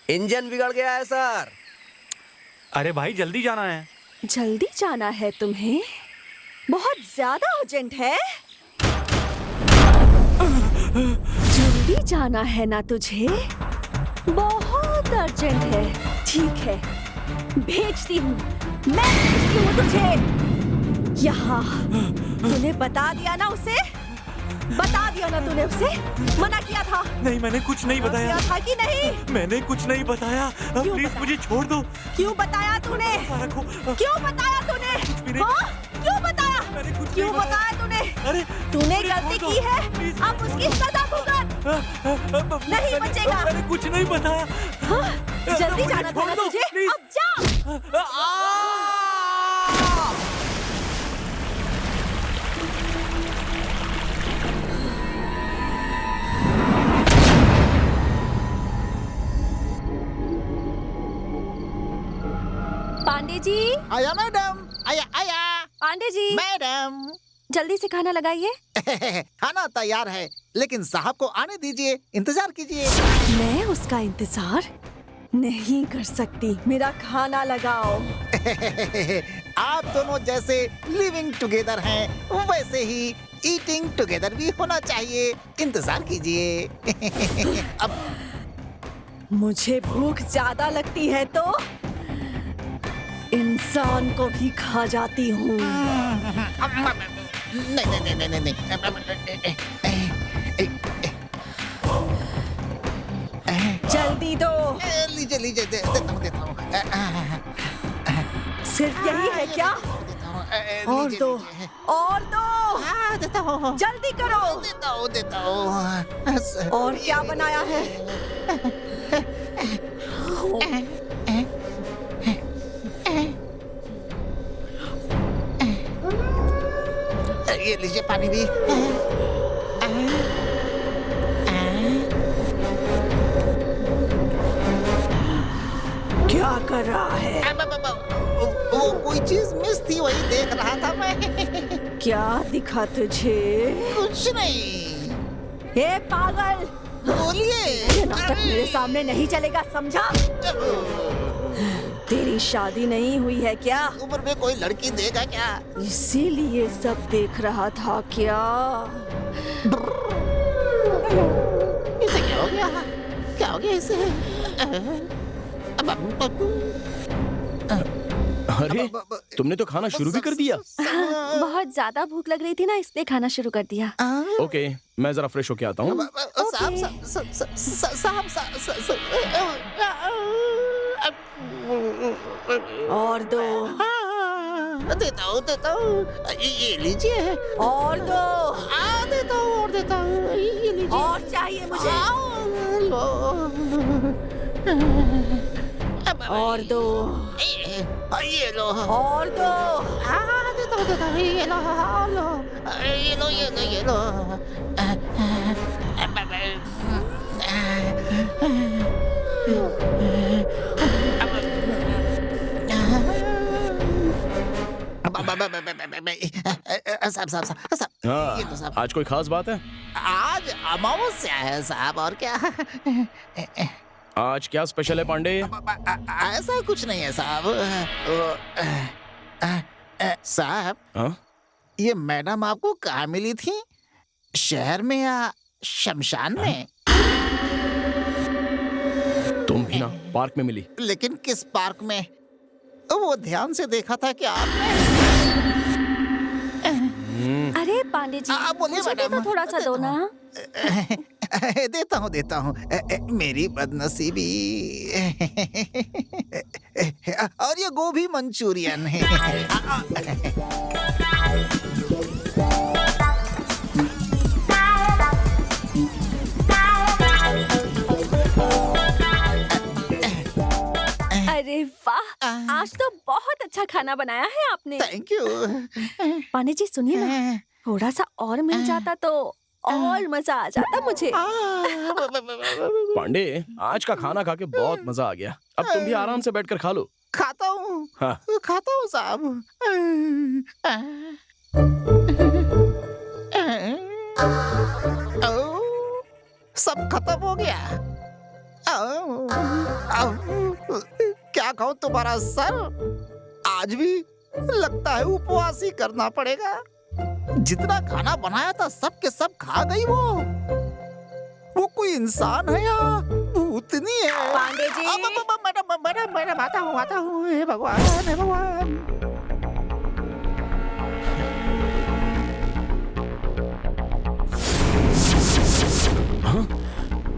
इंजन बिगड़ गया है सर। अरे भाई, जल्दी जाना है। जल्दी जाना है तुम्हें? बहुत ज्यादा अर्जेंट है? जल्दी जाना है ना तुझे? बहुत अर्जेंट है। ठीक है, भेजती हूँ, मैं भेजती हूँ तुझे यहाँ। तूने बता दिया ना उसे? बता दिया ना तूने उसे? मना किया था? नहीं, मैंने कुछ नहीं बताया। किया था कि नहीं? मैंने कुछ नहीं बताया। क्यों प्लीज बताया? मुझे छोड़ दो। क्यों बताया तूने? सारा को क्यों बताया तूने? भी नहीं। हाँ? क्यों बताया? मैंने कुछ क्यों नहीं बताया तूने? अरे तूने मुझे गलती छोड़ दो। की है, प्लीज, अब उसकी सजा भुगत। नहीं बचेगा। मैंने कुछ नहीं बताया। हाँ? जल्दी मुझे जाना था छोड़ ना दो, तुझे? प्लीज। अब जा। पांडे जी, आया मैडम, आया आया। पांडे जी, मैडम जल्दी से खाना लगाइए। खाना तैयार है, लेकिन साहब को आने दीजिए, इंतजार कीजिए। मैं उसका इंतजार नहीं कर सकती, मेरा खाना लगाओ। आप दोनों जैसे लिविंग टुगेदर हैं, वैसे ही ईटिंग टुगेदर भी होना चाहिए। इंतजार कीजिए। अब मुझे भूख ज्यादा लगती है तो इंसान को भी खा जाती हूँ। नहीं नहीं नहीं नहीं जल्दी दो। लीजिए लीजिए, देता हूँ। सिर्फ यही है क्या? और लीजिए, दो, लीजिए। और दो, हाँ, देता हूँ। जल्दी करो। देता हूँ। और क्या बनाया है? ये लीजिए पानी भी। क्या कर रहा है? वो कोई चीज मिस थी, वही देख रहा था मैं। क्या दिखा तुझे? कुछ नहीं। हे पागल, बोलिए। ये नाटक मेरे सामने नहीं चलेगा, समझा? तेरी शादी नहीं हुई है क्या? उम्र में कोई लड़की देगा क्या? इसीलिए सब देख रहा था क्या? इसे क्या हो गया? क्या हो गया इसे? अरे तुमने तो खाना शुरू भी कर दिया। बहुत ज्यादा भूख लग रही थी ना, इसलिए खाना शुरू कर दिया। ओके, मैं जरा फ्रेश होके आता हूँ। और दो, देता हूँ। ये लीजिए। और दो, देता हूँ और देता हूँ। ये लीजिए। और चाहिए मुझे। और दो, ये लो। और दो। देता हूँ। ये लो। ये लो। साहब, ये तो साहब। आज कोई खास बात है? आज अमावस्या है साहब, और क्या? आज क्या स्पेशल है पांडे? ऐसा कुछ नहीं है साहब। साहब, हाँ? ये मैडम आपको कहाँ मिली थी? शहर में या शमशान में? तुम भी ना पार्क में मिली। लेकिन किस पार्क में? वो ध्यान से देखा था कि आपने। अरे पांडे जी, बोलिए मुझे भी मैडम। तो थोड़ा सा दो ना। देता हूँ। मेरी बदनसीबी। और ये गोभी मंचूरियन है। अरे वाह, आज तो बहुत अच्छा खाना बनाया है आपने। Thank you. पांडे जी सुनिए ना, थोड़ा सा और मिल जाता तो और मजा आ जाता मुझे। पांडे, आज का खाना खा के बहुत मजा आ गया। अब तुम भी आराम से बैठकर खा लो। खाता हूँ। हाँ। खाता हूँ साहब। सब खत्म हो गया। क्या कहूँ तुम्हारा सर, आज भी लगता है उपवास ही करना पड़ेगा। जितना खाना बनाया था सब के सब खा गई वो कोई इंसान है या भूतनी है? पांडे जी। मैडम आता हूँ। हे भगवान, हे भगवान।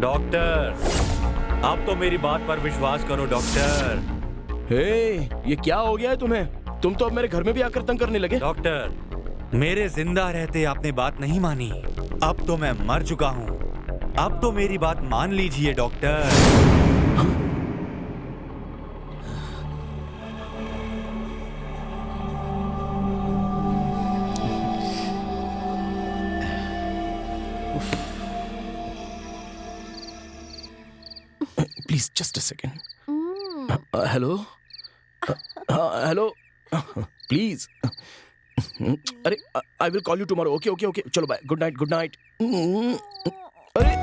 डॉक्टर, अब तो मेरी बात पर विश्वास करो डॉक्टर। हे, ये क्या हो गया है तुम्हें? तुम तो अब मेरे घर में भी आकर तंग करने लगे। डॉक्टर, मेरे जिंदा रहते आपने बात नहीं मानी। अब तो मैं मर चुका हूँ। अब तो मेरी बात मान लीजिए doctor. Please just a second. Hello. Hello, please. अरे, I will call you tomorrow. Okay okay okay, चलो बाय। Good night, good night. अरे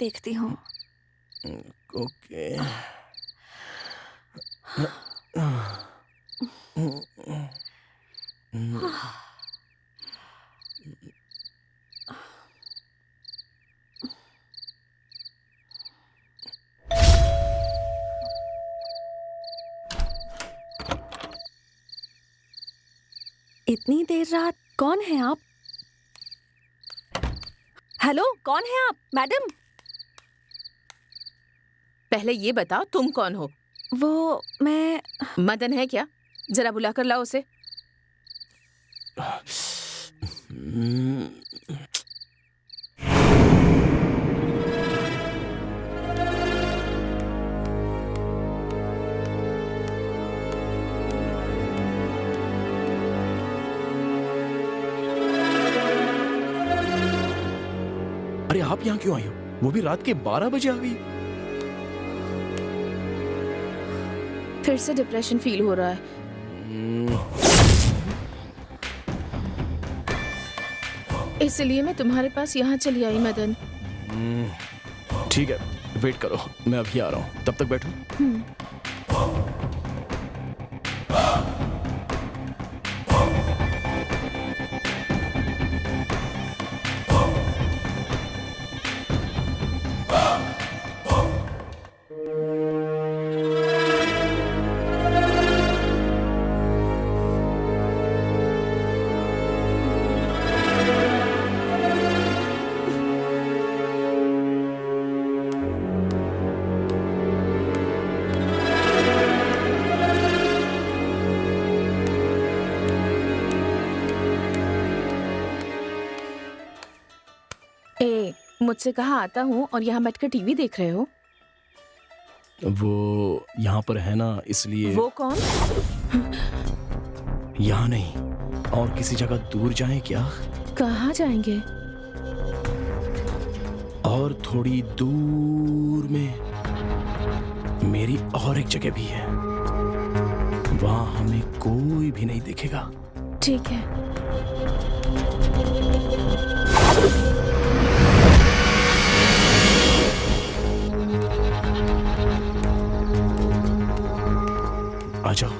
देखती हूँ। ओके। इतनी देर रात कौन है आप? हेलो, कौन है आप मैडम? पहले ये बताओ तुम कौन हो? वो मैं मदन है क्या? जरा बुला कर लाओ उसे। अरे आप यहाँ क्यों आई हो? वो भी रात के 12 बजे आ गई। फिर से डिप्रेशन फील हो रहा है। इसलिए मैं तुम्हारे पास यहाँ चली आई मदन। ठीक है, वेट करो, मैं अभी आ रहा हूँ, तब तक बैठो। मुझसे कहा आता हूँ और यहाँ बैठकर टीवी देख रहे हो? वो यहाँ पर है ना, इसलिए। वो कौन? यहाँ नहीं, और किसी जगह दूर जाएं क्या? कहाँ जाएंगे? और थोड़ी दूर में मेरी और एक जगह भी है, वहां हमें कोई भी नहीं दिखेगा। ठीक है। आ जाओ।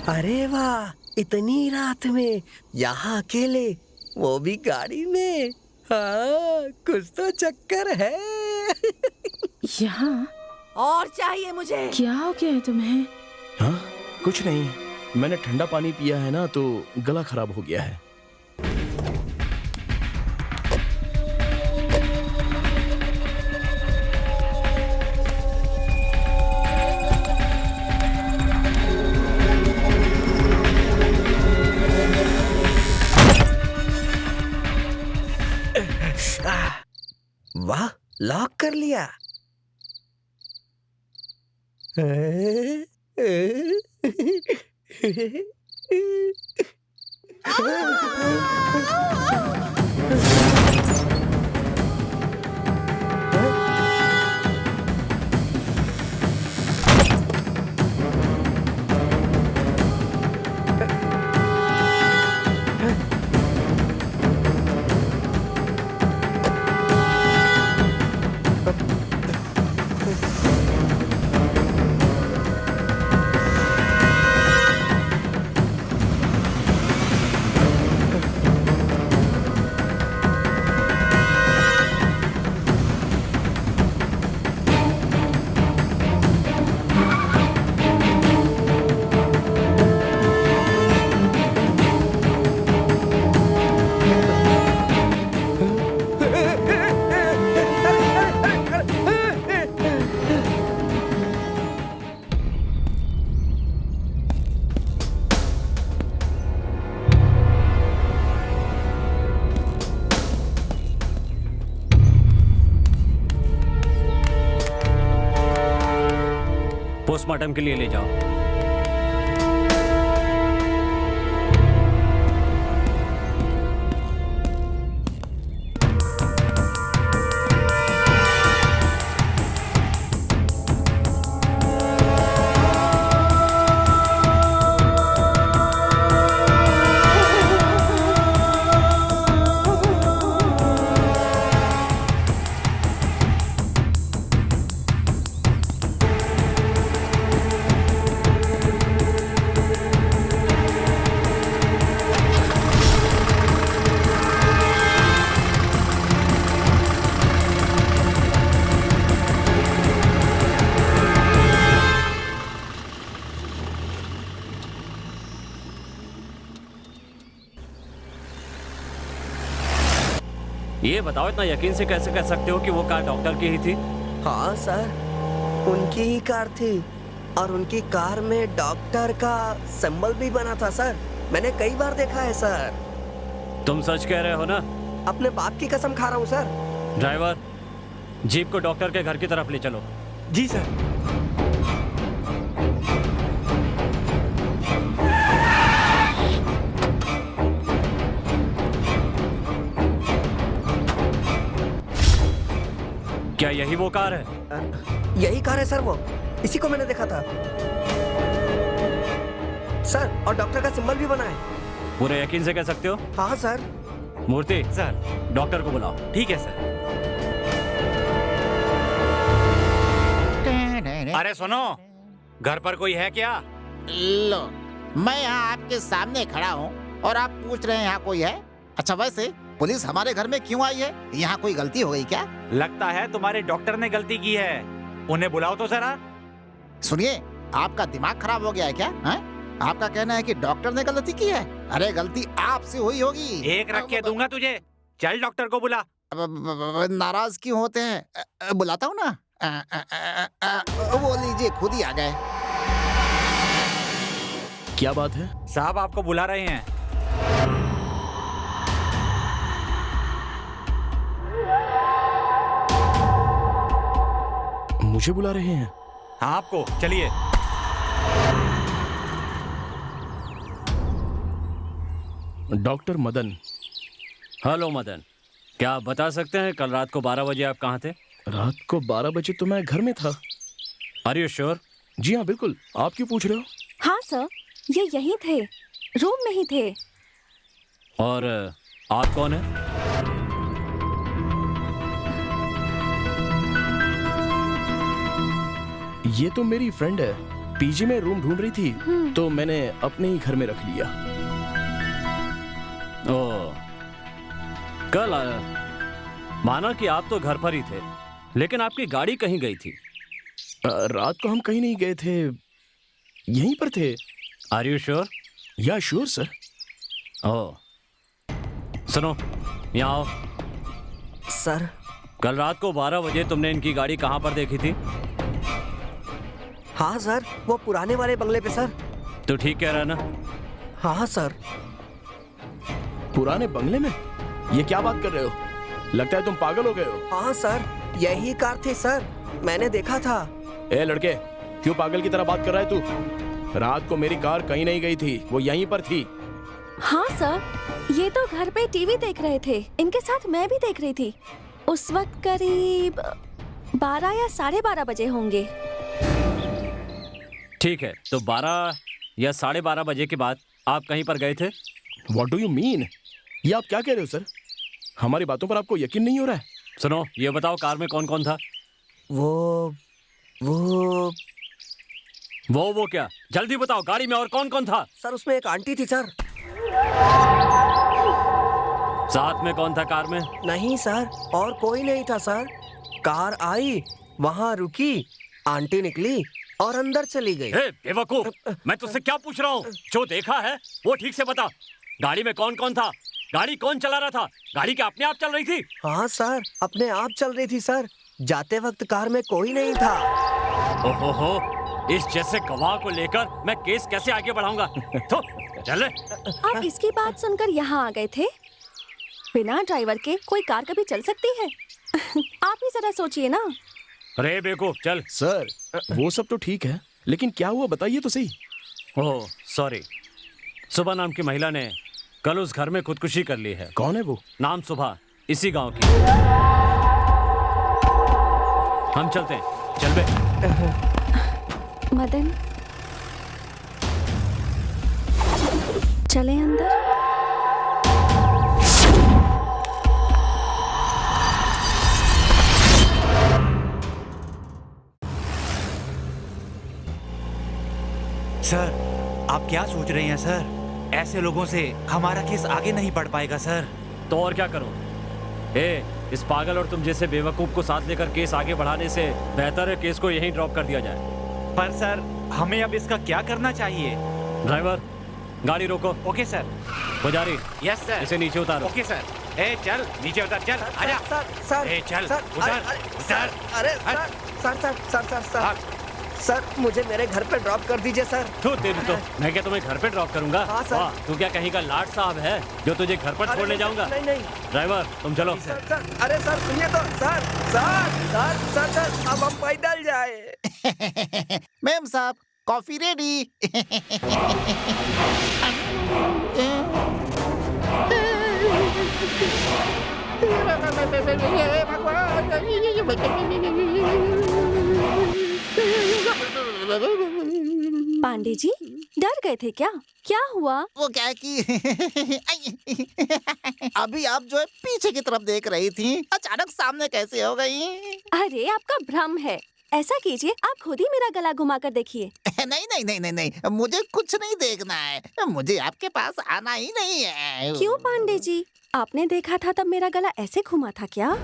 अरे वाह, इतनी रात में यहाँ अकेले, वो भी गाड़ी में। हाँ, कुछ तो चक्कर है। यहाँ और चाहिए मुझे। क्या हो गया है तुम्हें? हाँ, कुछ नहीं, मैंने ठंडा पानी पिया है ना, तो गला खराब हो गया है। वाह, लॉक कर लिया। पोस्टमार्टम के लिए ले जाओ। ये बताओ, इतना यकीन से कैसे कह सकते हो कि वो कार डॉक्टर की ही थी? हाँ सर, उनकी ही कार थी और उनकी कार में डॉक्टर का सिंबल भी बना था सर। मैंने कई बार देखा है सर। तुम सच कह रहे हो ना? अपने बाप की कसम खा रहा हूँ सर। ड्राइवर, जीप को डॉक्टर के घर की तरफ ले चलो। जी सर। क्या यही वो कार है? यही कार है सर, वो इसी को मैंने देखा था सर। और डॉक्टर का सिंबल भी बना है। पूरे यकीन से कह सकते हो? हाँ सर। मूर्ति, सर। डॉक्टर को बुलाओ। ठीक है सर। अरे सुनो, घर पर कोई है क्या? लो, मैं यहाँ आपके सामने खड़ा हूँ और आप पूछ रहे हैं यहाँ कोई है? अच्छा, वैसे पुलिस हमारे घर में क्यों आई है? यहाँ कोई गलती हो गई क्या? लगता है तुम्हारे डॉक्टर ने गलती की है। उन्हें बुलाओ तो जरा। सुनिए, आपका दिमाग खराब हो गया है क्या? हैं? आपका कहना है कि डॉक्टर ने गलती की है? अरे गलती आपसे हुई होगी। एक रख के दूंगा तुझे। चल डॉक्टर को बुला। नाराज क्यों होते हैं? बुलाता हूँ ना। वो लीजिए, खुद ही आ गए। क्या बात है? साहब आपको बुला रहे हैं। मुझे बुला रहे हैं? हाँ आपको, चलिए। डॉक्टर मदन। हेलो मदन, क्या आप बता सकते हैं कल रात को 12 बजे आप कहाँ थे? रात को 12 बजे तो मैं घर में था। Are you sure? जी हाँ, बिल्कुल। आप क्यों पूछ रहे हो? हाँ सर, ये यहीं थे, रूम में ही थे। और आप कौन है? ये तो मेरी फ्रेंड है। पीजी में रूम ढूंढ रही थी तो मैंने अपने ही घर में रख लिया। ओह, कल माना कि आप तो घर पर ही थे, लेकिन आपकी गाड़ी कहीं गई थी। रात को हम कहीं नहीं गए थे, यहीं पर थे। Are you sure? Yeah sure sir. Oh, सुनो, यहाँ आओ। सर, कल रात को 12 बजे तुमने इनकी गाड़ी कहाँ पर देखी थी? हाँ सर, वो पुराने वाले बंगले पे सर। तो ठीक कह रहा है ना? हाँ सर। पुराने बंगले में? ये क्या बात कर रहे हो? लगता है तुम पागल हो गए हो। हाँ सर, यही कार थी सर, मैंने देखा था। ए लड़के, क्यों पागल की तरह बात कर रहा है तू? रात को मेरी कार कहीं नहीं गई थी, वो यहीं पर थी। हाँ सर, ये तो घर पे टीवी देख रहे थे, इनके साथ मैं भी देख रही थी। उस वक्त करीब 12 या 12:30 बजे होंगे। ठीक है, तो 12 या 12:30 बजे के बाद आप कहीं पर गए थे? What do you mean? ये आप क्या कह रहे हो सर? हमारी बातों पर आपको यकीन नहीं हो रहा है? सुनो, ये बताओ कार में कौन कौन था? वो क्या? जल्दी बताओ, गाड़ी में और कौन कौन था? सर, उसमें एक आंटी थी सर। साथ में कौन था कार में? नहीं सर, और कोई नहीं था सर। कार आई, वहाँ रुकी, आंटी निकली और अंदर चली गई। ए, बेवकूफ, मैं तुझसे क्या पूछ रहा हूँ? जो देखा है वो ठीक से बता। गाड़ी में कौन कौन था? गाड़ी कौन चला रहा था? गाड़ी क्या अपने आप चल रही थी? हाँ सर, अपने आप चल रही थी सर। जाते वक्त कार में कोई नहीं था। ओहो, इस जैसे गवाह को लेकर मैं केस कैसे आगे बढ़ाऊंगा? तो चले। आप इसकी बात सुनकर यहाँ आ गए थे? बिना ड्राइवर के कोई कार कभी चल सकती है? आप ही जरा सोचिए ना। अरे बेवकूफ, चल। सर, वो सब तो ठीक है, लेकिन क्या हुआ बताइए तो सही। ओह सॉरी, सुबह नाम की महिला ने कल उस घर में खुदकुशी कर ली है। कौन है वो? नाम सुबह, इसी गांव की। हम चलते हैं, चल बे। मदन, चले अंदर। सर, आप क्या सोच रहे हैं सर? ऐसे लोगों से हमारा केस आगे नहीं बढ़ पाएगा सर। तो और क्या करूं? इस पागल और तुम जैसे बेवकूफ को साथ लेकर केस आगे बढ़ाने से बेहतर है केस को यहीं ड्रॉप कर दिया जाए। पर सर, हमें अब इसका क्या करना चाहिए? ड्राइवर, गाड़ी रोको। Okay sir. पुजारी, यस सर। इसे नीचे उतारो। Okay sir. ए चल, नीचे उतर, चल, आजा। सर ए चल, सर, उतर, सर, उतर। अरे सर, सर मुझे मेरे घर पे ड्रॉप कर दीजिए सर। तू तेरी तो मैं क्या तुम्हें घर पे ड्रॉप करूंगा? हाँ, सर। वाह, तू क्या कहीं का लाट साहब है जो तुझे घर पर छोड़ने जाऊंगा? नहीं नहीं ड्राइवर, तुम चलो। सर, अरे सर सुनिए तो सर, अब हम पैदल जाए। मैम साहब, कॉफी रेडी। पांडे जी, डर गए थे क्या? क्या हुआ? वो क्या है कि अभी आप जो है पीछे की तरफ देख रही थी, अचानक सामने कैसे हो गई? अरे आपका भ्रम है। ऐसा कीजिए, आप खुद ही मेरा गला घुमा कर देखिए। नहीं, मुझे कुछ नहीं देखना है। मुझे आपके पास आना ही नहीं है। क्यों पांडे जी, आपने देखा था तब मेरा गला ऐसे घुमा था क्या?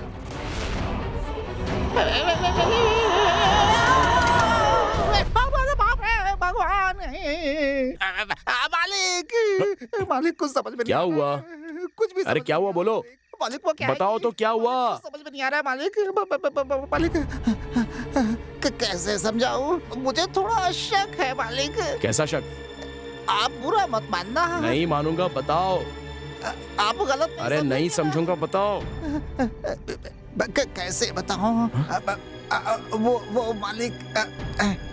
भगवान, मालिक कुछ समझ में नहीं क्या आ रहा हुआ? है। कुछ भी अरे समझ क्या में हुआ नहीं बोलो? आ रहा है। मालिक वो क्या है बताओ कि- तो क्या हुआ? कुछ समझ में नहीं आ रहा है मालिक। मालिक कैसे समझाऊं? मुझे थोड़ा शक है मालिक। कैसा शक? आप बुरा मत मानना। नहीं मानूंगा, बताओ। आप गलत अरे नहीं समझूंगा, बताओ। कैसे बताऊं? वो मालिक,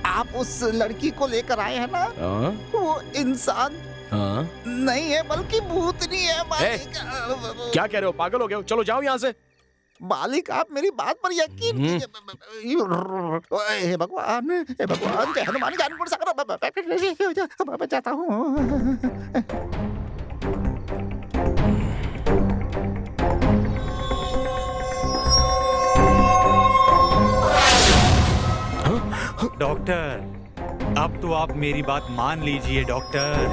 आप उस लड़की को लेकर आए हैं ना, हाँ? वो इंसान हाँ? नहीं है बल्कि भूतनी है मालिक। क्या कह रहे हो? पागल हो गए हो? चलो जाओ यहाँ से। मालिक आप मेरी बात पर यकीन कीजिए। हे भगवान, जय हनुमान ज्ञान सागर। मैं जाता हूँ। डॉक्टर, अब तो आप मेरी बात मान लीजिए डॉक्टर।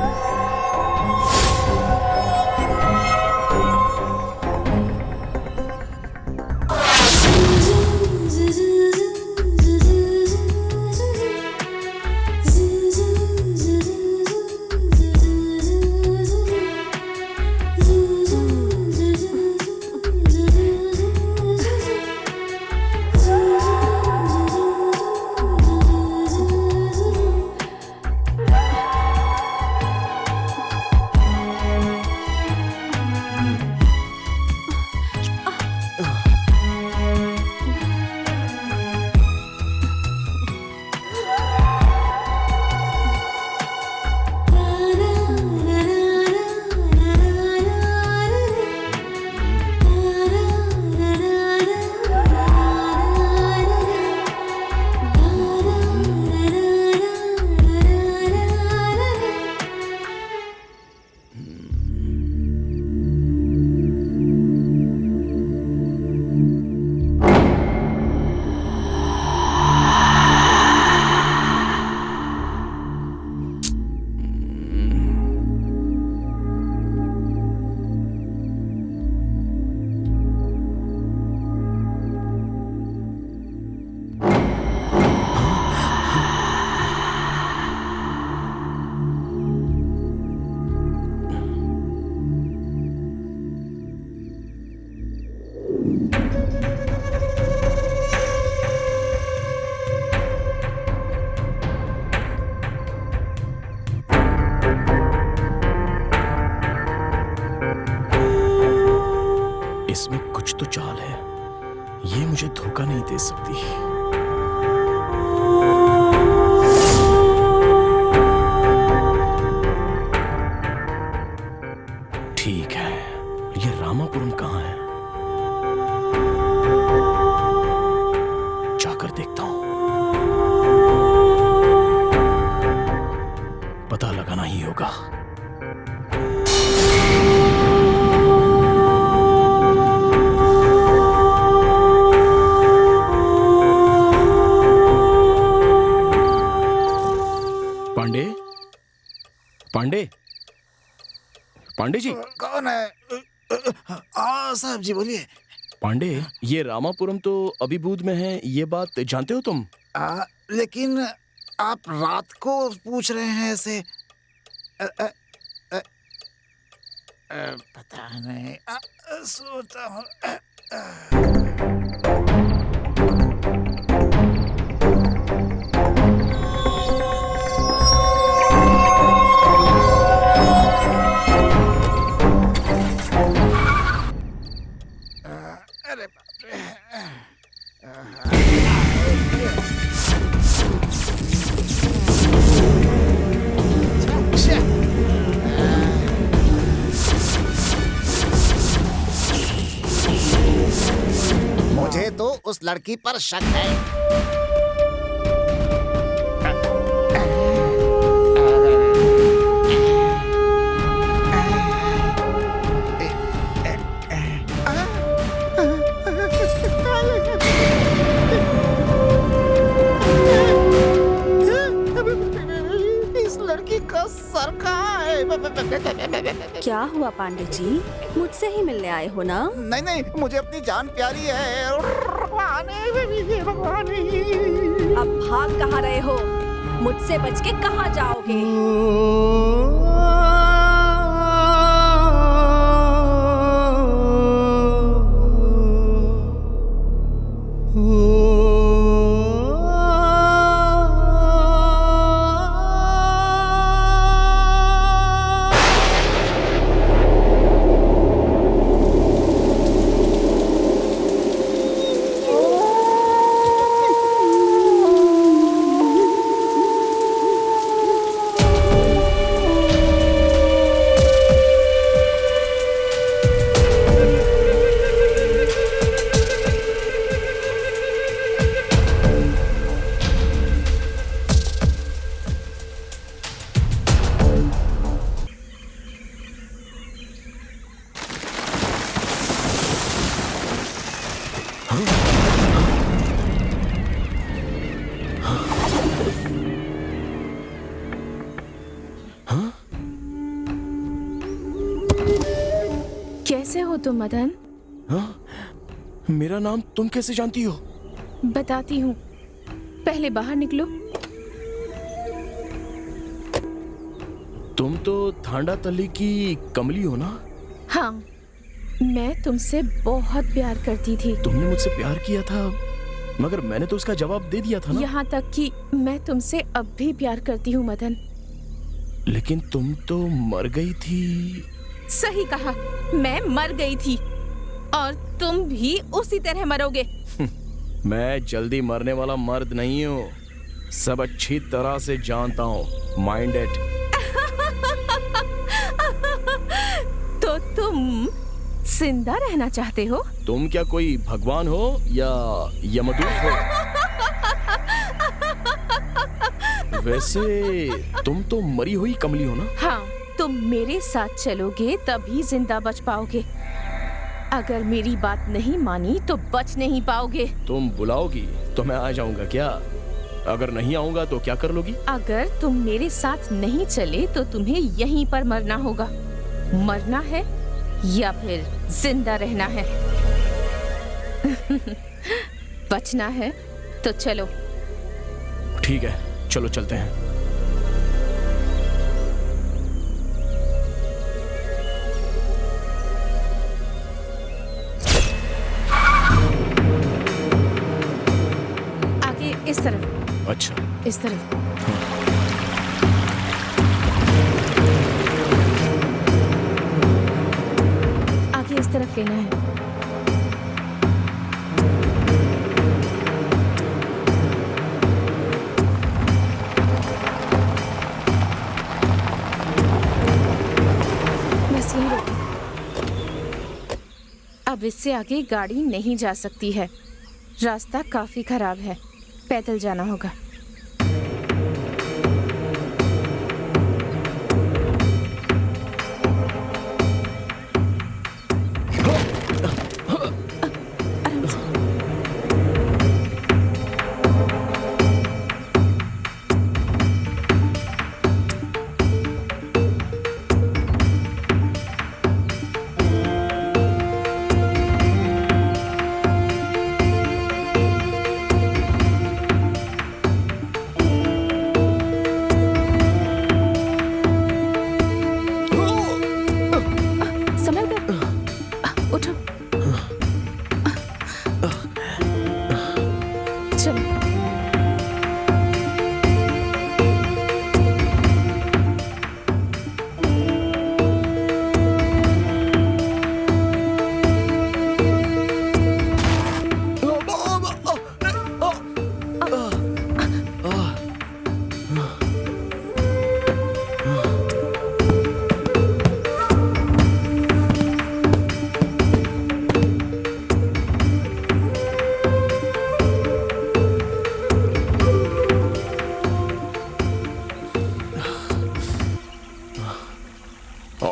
पांडे, पांडे जी। कौन है? हाँ साहब जी बोलिए। पांडे, ये रामापुरम तो अभिभूत में है, ये बात जानते हो तुम? लेकिन आप रात को पूछ रहे हैं ऐसे। पता नहीं, सोता हूँ। अरे बाप रे। मुझे तो उस लड़की पर शक है। इस लड़की का सर कहाँ है? क्या हुआ पांडे जी, मुझसे ही मिलने आए हो ना? नहीं नहीं, मुझे अपनी जान प्यारी है। भगवान अब भाग कहाँ रहे हो? मुझसे बच के कहाँ जाओगे? कैसे हो तुम मदन? हाँ? मेरा नाम तुम कैसे जानती हो? बताती हूँ, पहले बाहर निकलो। तुम तो थांडा तल्ली की कमली हो ना? हाँ, मैं तुमसे बहुत प्यार करती थी। तुमने मुझसे प्यार किया था, मगर मैंने तो उसका जवाब दे दिया था ना। यहाँ तक कि मैं तुमसे अब भी प्यार करती हूँ मदन। लेकिन तुम तो मर गई थी। सही कहा, मैं मर गई थी और तुम भी उसी तरह मरोगे। मैं जल्दी मरने वाला मर्द नहीं हूँ, सब अच्छी तरह से जानता हूँ। Mind it. तो तुम जिंदा रहना चाहते हो? तुम क्या कोई भगवान हो या यमदूत हो? वैसे तुम तो मरी हुई कमली हो ना? हाँ, तुम मेरे साथ चलोगे तभी जिंदा बच पाओगे। अगर मेरी बात नहीं मानी तो बच नहीं पाओगे। तुम बुलाओगी तो मैं आ जाऊंगा क्या? अगर नहीं आऊंगा तो क्या कर लोगी? अगर तुम मेरे साथ नहीं चले तो तुम्हें यहीं पर मरना होगा। मरना है या फिर जिंदा रहना है? बचना है तो चलो। ठीक है, चलो चलते हैं। आगे इस तरफ। अच्छा, इस तरफ। आगे इस तरफ लेना है। बस यहीं रोको। अब इससे आगे गाड़ी नहीं जा सकती है, रास्ता काफी खराब है, पैदल जाना होगा।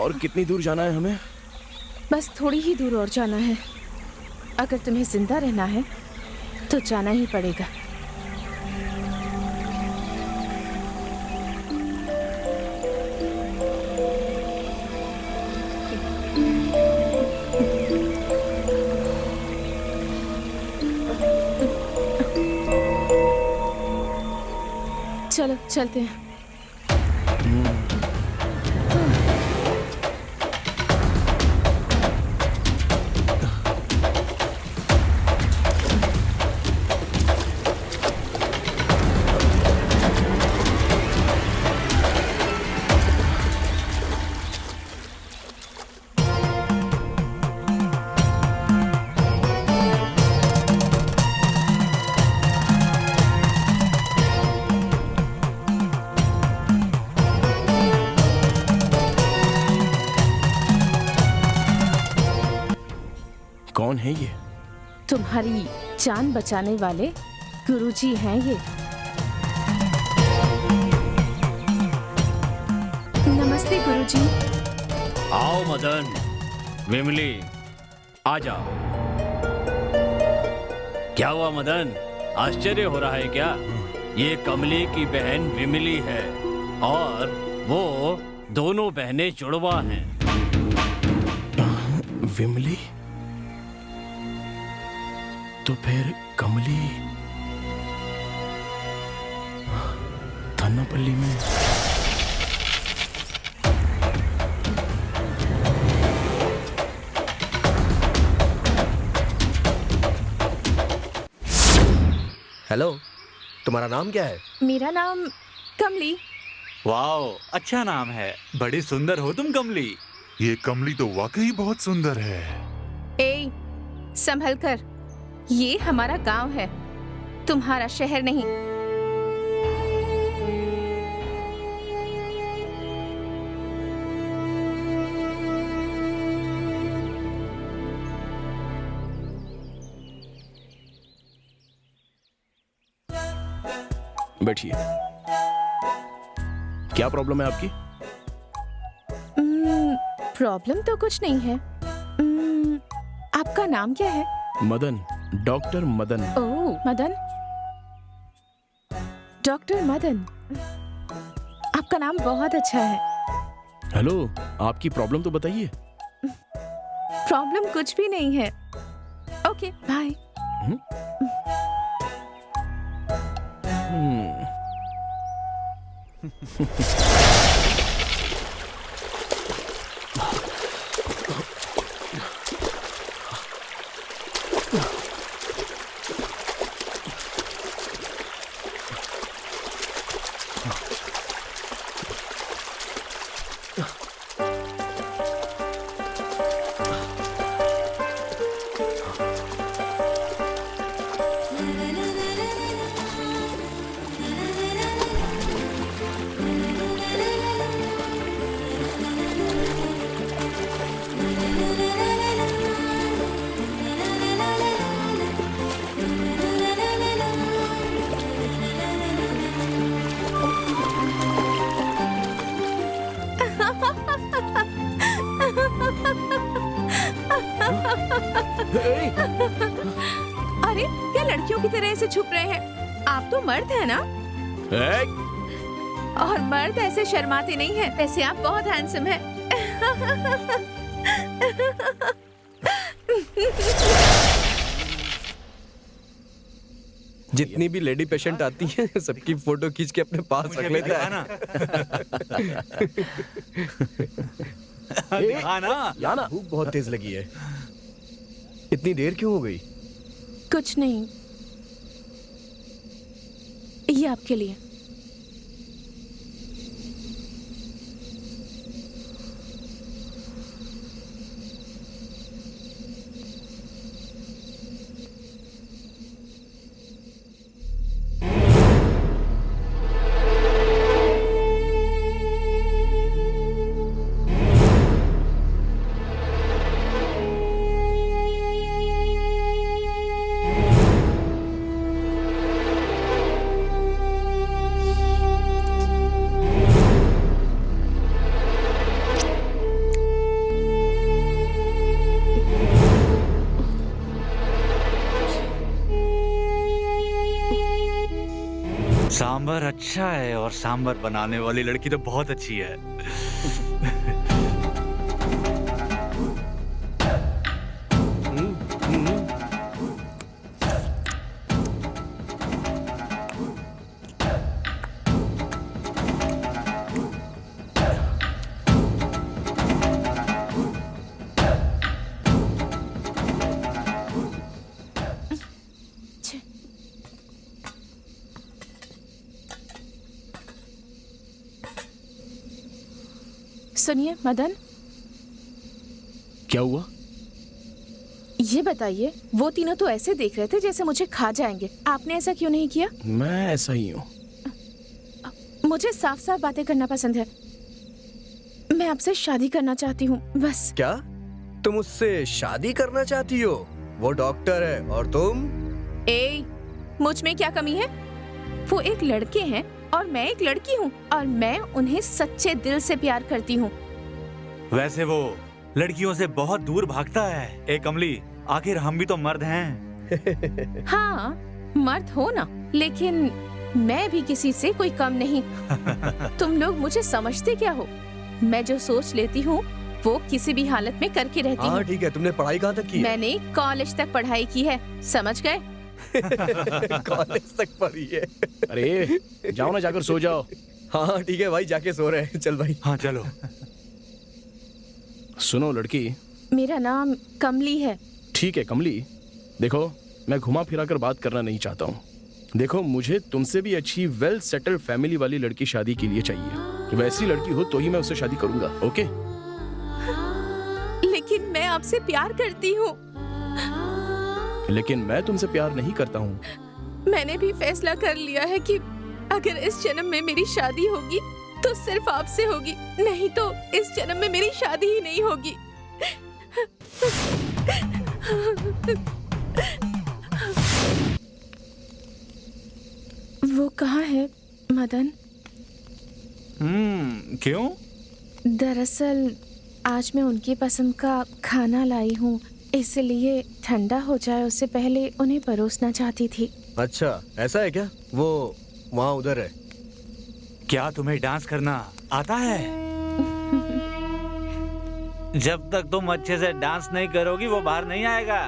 और कितनी दूर जाना है हमें? बस थोड़ी ही दूर और जाना है। अगर तुम्हें जिंदा रहना है तो जाना ही पड़ेगा। चलो चलते हैं। कौन है ये? तुम्हारी जान बचाने वाले गुरुजी हैं ये। नमस्ते गुरुजी। आओ मदन, विमली, आ जाओ। क्या हुआ मदन, आश्चर्य हो रहा है क्या? ये कमली की बहन विमली है और वो दोनों बहनें जुड़वा हैं। विमली? तो फिर कमली थानापल्ली में। हेलो, तुम्हारा नाम क्या है? मेरा नाम कमली। वाओ, अच्छा नाम है। बड़ी सुंदर हो तुम कमली। ये कमली तो वाकई बहुत सुंदर है। ए, संभल कर। ये हमारा गांव है, तुम्हारा शहर नहीं। बैठिए। क्या प्रॉब्लम है आपकी? प्रॉब्लम तो कुछ नहीं है। आपका नाम क्या है? मदन, डॉक्टर मदन। ओह, मदन। डॉक्टर मदन, आपका नाम बहुत अच्छा है। हेलो, आपकी प्रॉब्लम तो बताइए। प्रॉब्लम कुछ भी नहीं है। Okay, bye. अरे, क्या लड़कियों की तरह ऐसे छुप रहे हैं? आप तो मर्द हैं ना? और मर्द ऐसे शर्माते नहीं हैं। वैसे आप बहुत हैंडसम हैं। जितनी भी लेडी पेशेंट आती हैं, सबकी फोटो खींच के अपने पास रख लेता है ना। याना, भूख बहुत तेज लगी है। इतनी देर क्यों हो गई? कुछ नहीं, ये आपके लिए। सांबर अच्छा है और सांबर बनाने वाली लड़की तो बहुत अच्छी है। सुनिए मदन, क्या हुआ? ये बताइए, वो तीनों तो ऐसे देख रहे थे जैसे मुझे खा जाएंगे। आपने ऐसा क्यों नहीं किया? मैं ऐसा ही हूँ। मुझे साफ साफ बातें करना पसंद है। मैं आपसे शादी करना चाहती हूँ, बस। क्या तुम उससे शादी करना चाहती हो? वो डॉक्टर है और तुम? ए, मुझ में क्या कमी है? वो एक लड़के हैं और मैं एक लड़की हूँ, और मैं उन्हें सच्चे दिल से प्यार करती हूँ। वैसे वो लड़कियों से बहुत दूर भागता है। ए कमली, आखिर हम भी तो मर्द हैं। हाँ, मर्द हो ना, लेकिन मैं भी किसी से कोई कम नहीं। तुम लोग मुझे समझते क्या हो? मैं जो सोच लेती हूँ वो किसी भी हालत में करके रहती हाँ हूँ। ठीक है, तुमने पढ़ाई कहाँ तक की है? मैंने कॉलेज तक पढ़ाई की है, समझ गए? कॉलेज तक पढ़ी है। अरे जाओ ना, जाकर सो जाओ। हाँ ठीक है भाई, जाके सो रहे हैं। चल भाई। हाँ चलो। सुनो लड़की, मेरा नाम कमली है। ठीक है कमली, देखो मैं घुमा फिरा कर बात करना नहीं चाहता हूँ। देखो मुझे तुमसे भी अच्छी वेल सेटल्ड फैमिली वाली लड़की शादी के लिए चाहिए। वैसी लड़की हो तो ही मैं उससे शादी करूंगा। ओके? लेकिन मैं आपसे प्यार करती हूँ। लेकिन मैं तुमसे प्यार नहीं करता हूँ। मैंने भी फैसला कर लिया है कि अगर इस जन्म में मेरी शादी होगी तो सिर्फ आपसे होगी, नहीं तो इस जन्म में मेरी शादी ही नहीं होगी। वो कहाँ है मदन? क्यों? दरअसल आज मैं उनकी पसंद का खाना लाई हूँ, इसलिए ठंडा हो जाए उससे पहले उन्हें परोसना चाहती थी। अच्छा ऐसा है क्या? वो वहाँ उधर है। क्या तुम्हें डांस करना आता है? जब तक तुम अच्छे से डांस नहीं करोगी वो बाहर नहीं आएगा।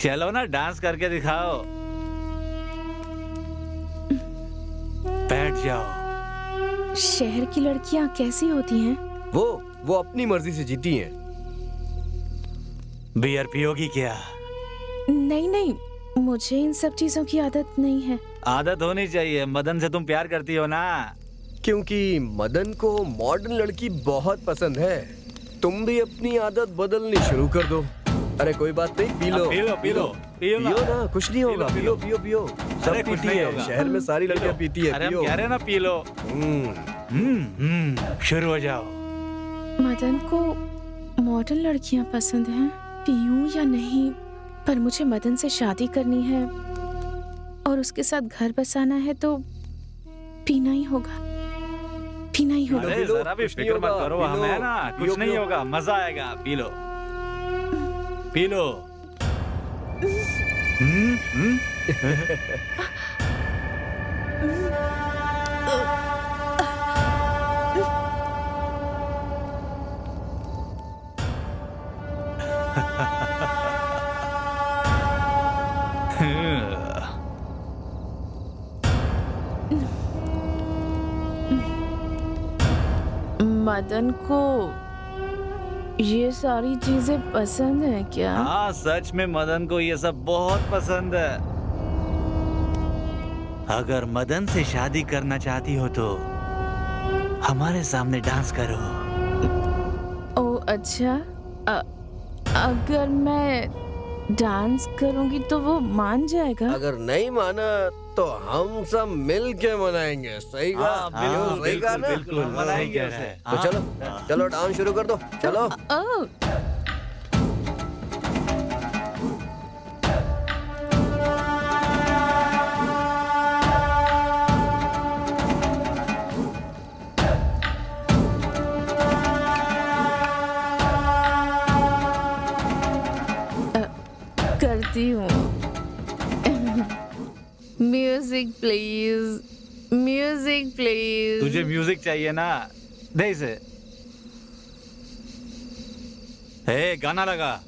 चलो ना, डांस करके दिखाओ। बैठ जाओ। शहर की लड़कियाँ कैसी होती हैं? वो अपनी मर्जी से जीती हैं। बियर पियोगी क्या? नहीं नहीं, मुझे इन सब चीजों की आदत नहीं है। आदत होनी चाहिए। मदन से तुम प्यार करती हो ना? क्योंकि मदन को मॉडर्न लड़की बहुत पसंद है। तुम भी अपनी आदत बदलनी शुरू कर दो। अरे कोई बात नहीं, P low P low P low पियो ना, कुछ नहीं होगा। पियो पियो पियो, सब अरे, कुछ पीती नहीं है। होगा। शहर में सारी लड़कियां पीती है। अरे हम पियो। कह रहे हैं ना, पी लो। शुरू हो जाओ। मदन को मॉडर्न लड़कियां पसंद हैं। पीऊं या नहीं, पर मुझे मदन से शादी करनी है और उसके साथ घर बसाना है, तो पीना ही होगा, पीना ही होगा। अरे जरा भी फिक्र मत करो, हम है ना, कुछ नहीं होगा, मजा आएगा। P low P low. Madan को ये सारी चीजें पसंद है क्या? हाँ, सच में मदन को ये सब बहुत पसंद है। अगर मदन से शादी करना चाहती हो तो हमारे सामने डांस करो। ओ अच्छा, अगर मैं डांस करूंगी तो वो मान जाएगा? अगर नहीं माना तो हम सब मिल के मनाएंगे। सही कहा? सही कहा ना? बिल्कुल मनाएंगे उसे। तो चलो चलो डांस शुरू कर दो। चलो। ओ, करती हूँ। Music please, music please. तुझे म्यूजिक चाहिए ना, दे इसे। हे, गाना लगा।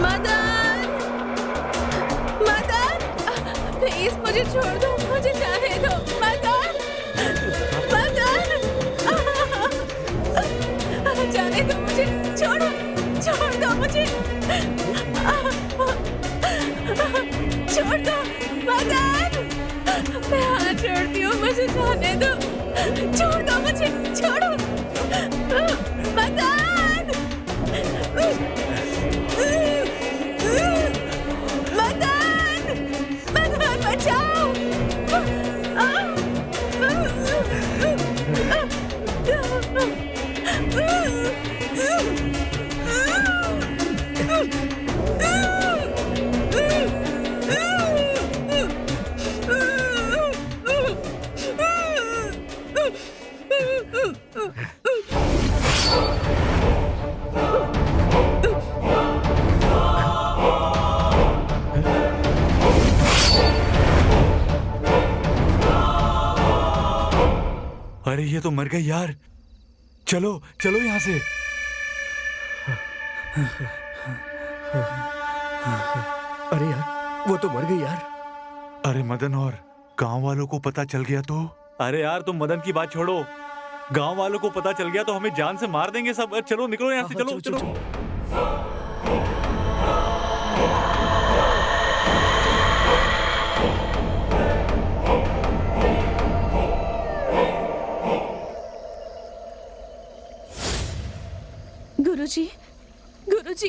मदन, मदन, प्लीज मुझे छोड़ दो, मुझे जाने दो। मदन, मदन, जाने दो मुझे, छोड़ो, छोड़ दो मुझे, छोड़ दो मदन, मैं हाथ जोड़ती हूँ, मुझे जाने दो, छोड़ दो मुझे, छोड़ो मदन। मदन, मदन बचाओ। अरे ये तो मर गई यार। चलो चलो यहाँ से। अरे यार, वो तो मर गई यार। अरे मदन, और गांव वालों को पता चल गया तो? अरे यार, तुम मदन की बात छोड़ो, गांव वालों को पता चल गया तो हमें जान से मार देंगे सब। चलो निकलो यहाँ से, चलो चलो। गुरुजी, गुरुजी,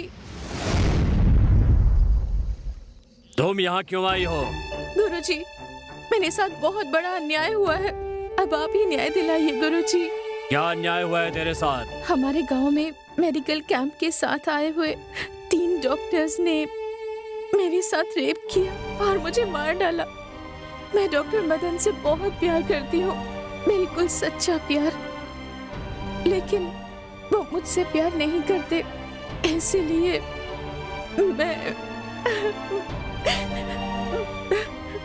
तुम यहाँ क्यों आई हो? गुरुजी, मेरे साथ बहुत बड़ा अन्याय हुआ है, अब आप ही न्याय दिलाइए गुरुजी। क्या अन्याय हुआ है तेरे साथ? हमारे गांव में मेडिकल कैंप के साथ आए हुए 3 डॉक्टर्स ने मेरे साथ रेप किया और मुझे मार डाला। मैं डॉक्टर मदन से बहुत प्यार करती हूँ, बिल्कुल सच्चा प्यार, लेकिन वो मुझसे प्यार नहीं करते, इसीलिए मैं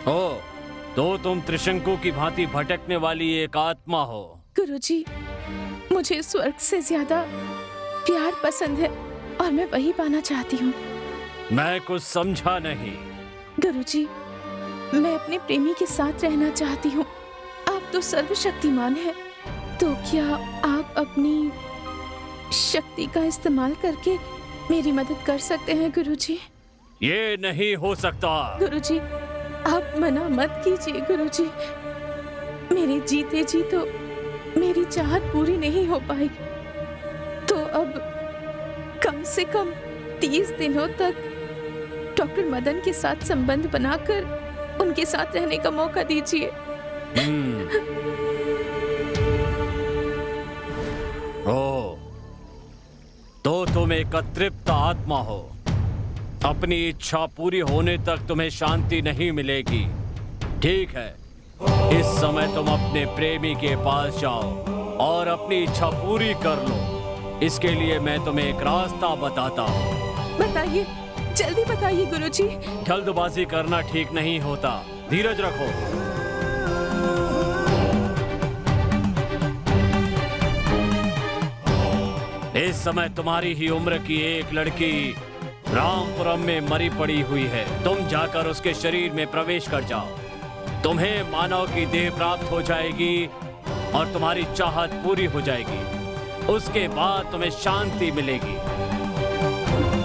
ओ, तो तुम त्रिशंकु की भांति भटकने वाली एक आत्मा हो। गुरुजी, मुझे स्वर्ग से ज्यादा प्यार पसंद है और मैं वही पाना चाहती हूँ। मैं कुछ समझा नहीं। गुरुजी, मैं अपने प्रेमी के साथ रहना चाहती हूँ। आप तो सर्वशक्तिमान हैं, तो क्या आप अपनी शक्ति का इस्तेमाल करके मेरी मदद कर सकते हैं गुरुजी? ये नहीं हो सकता। गुरुजी, आप मना मत कीजिए गुरुजी। मेरे जीते जी तो मेरी चाहत पूरी नहीं हो पाई, तो अब कम से कम 30 दिनों तक डॉक्टर मदन के साथ संबंध बनाकर उनके साथ रहने का मौका दीजिए। ओ, तो तुम एक अतृप्त आत्मा हो। अपनी इच्छा पूरी होने तक तुम्हें शांति नहीं मिलेगी। ठीक है, इस समय तुम अपने प्रेमी के पास जाओ और अपनी इच्छा पूरी कर लो। इसके लिए मैं तुम्हें एक रास्ता बताता हूँ। बताइए, जल्दी बताइए गुरुजी। जल्दबाजी करना ठीक नहीं होता, धीरज रखो। इस समय तुम्हारी ही उम्र की एक लड़की रामपुरम में मरी पड़ी हुई है। तुम जाकर उसके शरीर में प्रवेश कर जाओ, तुम्हें मानव की देह प्राप्त हो जाएगी और तुम्हारी चाहत पूरी हो जाएगी। उसके बाद तुम्हें शांति मिलेगी,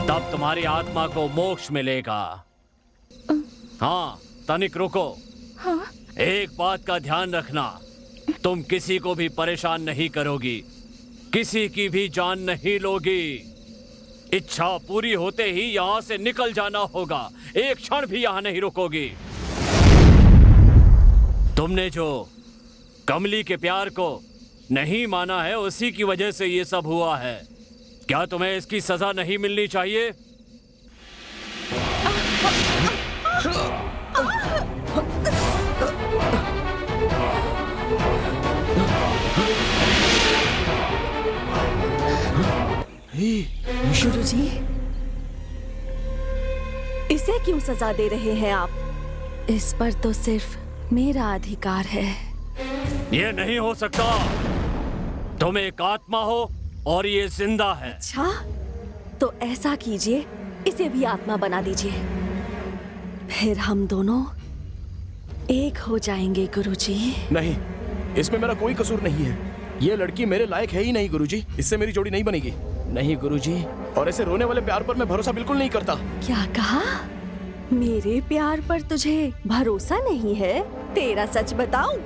तब तुम्हारी आत्मा को मोक्ष मिलेगा। हाँ, तनिक रुको। हाँ? एक बात का ध्यान रखना, तुम किसी को भी परेशान नहीं करोगी, किसी की भी जान नहीं लोगी। इच्छा पूरी होते ही यहाँ से निकल जाना होगा। एक क्षण भी यहाँ नहीं रुकोगी। तुमने जो कमली के प्यार को नहीं माना है, उसी की वजह से ये सब हुआ है। क्या तुम्हें इसकी सजा नहीं मिलनी चाहिए? गुरुजी, इसे क्यों सजा दे रहे हैं आप? इस पर तो सिर्फ मेरा अधिकार है। ये नहीं हो सकता। तुम एक आत्मा हो और ये जिंदा है। अच्छा, तो ऐसा कीजिए, इसे भी आत्मा बना दीजिए, फिर हम दोनों एक हो जाएंगे गुरुजी। नहीं, इसमें मेरा कोई कसूर नहीं है। ये लड़की मेरे लायक है ही नहीं गुरुजी। इससे मेरी जोड़ी नहीं बनेगी। नहीं गुरुजी, और ऐसे रोने वाले प्यार पर मैं भरोसा बिल्कुल नहीं करता। क्या कहा? मेरे प्यार पर तुझे भरोसा नहीं है? तेरा सच बताऊं?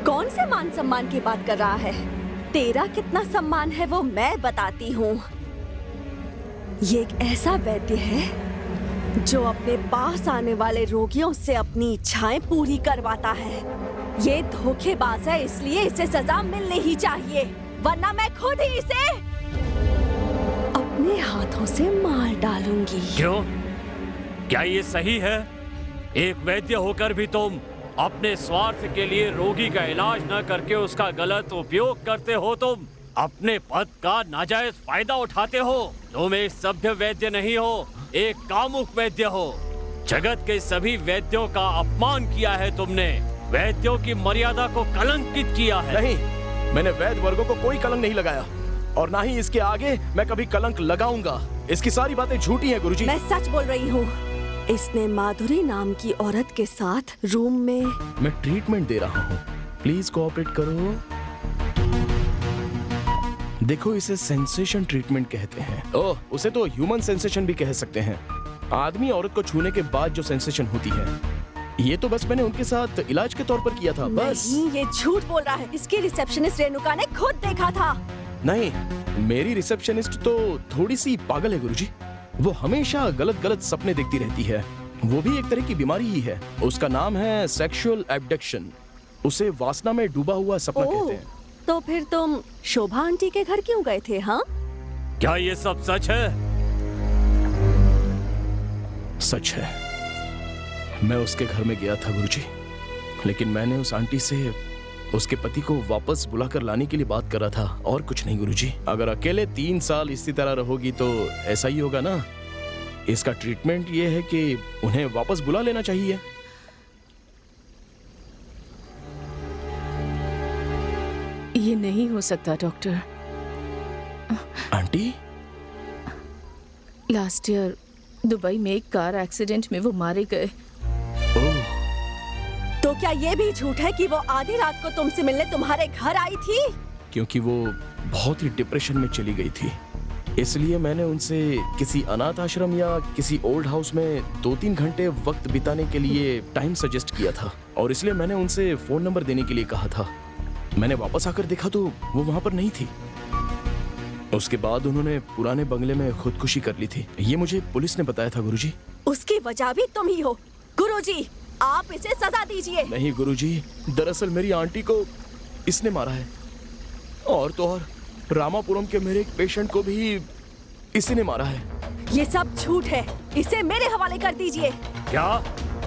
कौन से मान सम्मान की बात कर रहा है? तेरा कितना सम्मान है वो मैं बताती हूँ। ये एक ऐसा वैद्य है जो अपने पास आने वाले रोगियों से अपनी इच्छाएं पूरी करवाता है। ये धोखेबाज है, इसलिए इसे सजा मिलनी ही चाहिए, वरना मैं खुद ही इसे अपने हाथों से मार डालूंगी। क्यों? क्या ये सही है? एक वैद्य होकर भी तुम अपने स्वार्थ के लिए रोगी का इलाज न करके उसका गलत उपयोग करते हो। तुम अपने पद का नाजायज फायदा उठाते हो। तुम एक सभ्य वैद्य नहीं हो, एक कामुक वैद्य हो। जगत के सभी वैद्यों का अपमान किया है तुमने। वैद्यों की मर्यादा को कलंकित किया है। नहीं, मैंने वैद्य वर्गों को कोई कलंक नहीं लगाया, और ना ही इसके आगे मैं कभी कलंक लगाऊंगा। इसकी सारी बातें झूठी हैं गुरुजी। मैं सच बोल रही हूँ। इसने माधुरी नाम की औरत के साथ रूम में। मैं ट्रीटमेंट दे रहा हूँ, प्लीज कोऑपरेट करो। देखो, इसे सेंसेशन ट्रीटमेंट कहते हैं। ओह, उसे तो ह्यूमन सेंसेशन भी कह सकते हैं। आदमी औरत को छूने के बाद जो सेंसेशन होती है। ये तो बस मैंने उनके साथ इलाज के तौर पर किया था, बस। नहीं, ये झूठ बोल रहा है। इसकी रिसेप्शनिस्ट रेणुका ने खुद देखा था। नहीं, मेरी रिसेप्शनिस्ट तो थोड़ी सी पागल है गुरुजी। वो हमेशा गलत गलत सपने देखती रहती है। वो भी एक तरह की बीमारी ही है। उसका नाम है सेक्सुअल एब्डक्शन। उसे वासना में डूबा हुआ सपना कहते हैं। तो फिर तुम शोभा आंटी के घर क्यों गए थे? हाँ, क्या ये सब सच है? सच है। मैं उसके घर में गया था गुरुजी, लेकिन मैंने उस आंटी से उसके पति को वापस बुलाकर लाने के लिए बात कर रहा था, और कुछ नहीं गुरुजी। अगर अकेले 3 साल इसी तरह रहोगी तो ऐसा ही होगा ना। इसका ट्रीटमेंट ये है कि उन्हें वापस बुला लेना चाहिए। ये नहीं हो सकता doctor. Aunty, last year Dubai में एक कार एक्सीडेंट में वो मारे गए। ओह, तो क्या ये भी झूठ है कि वो आधी रात को तुमसे मिलने तुम्हारे घर आई थी? क्योंकि वो बहुत ही डिप्रेशन में चली गई थी, इसलिए मैंने उनसे किसी अनाथ आश्रम या किसी ओल्ड हाउस में 2-3 घंटे वक्त बिताने के लिए टाइम सजेस्ट किया था, और इसलिए मैंने उनसे फोन नंबर देने के लिए कहा था। मैंने वापस आकर देखा तो वो वहां पर नहीं थी। उसके बाद उन्होंने पुराने बंगले में खुदकुशी कर ली थी। ये मुझे पुलिस ने बताया था गुरुजी। उसकी वजह भी तुम ही हो। गुरुजी, आप इसे सजा दीजिए। नहीं गुरुजी, दरअसल मेरी आंटी को इसने मारा है, और तो और रामापुरम के मेरे एक पेशेंट को भी इसी ने मारा है। ये सब झूठ है, इसे मेरे हवाले कर दीजिए। क्या?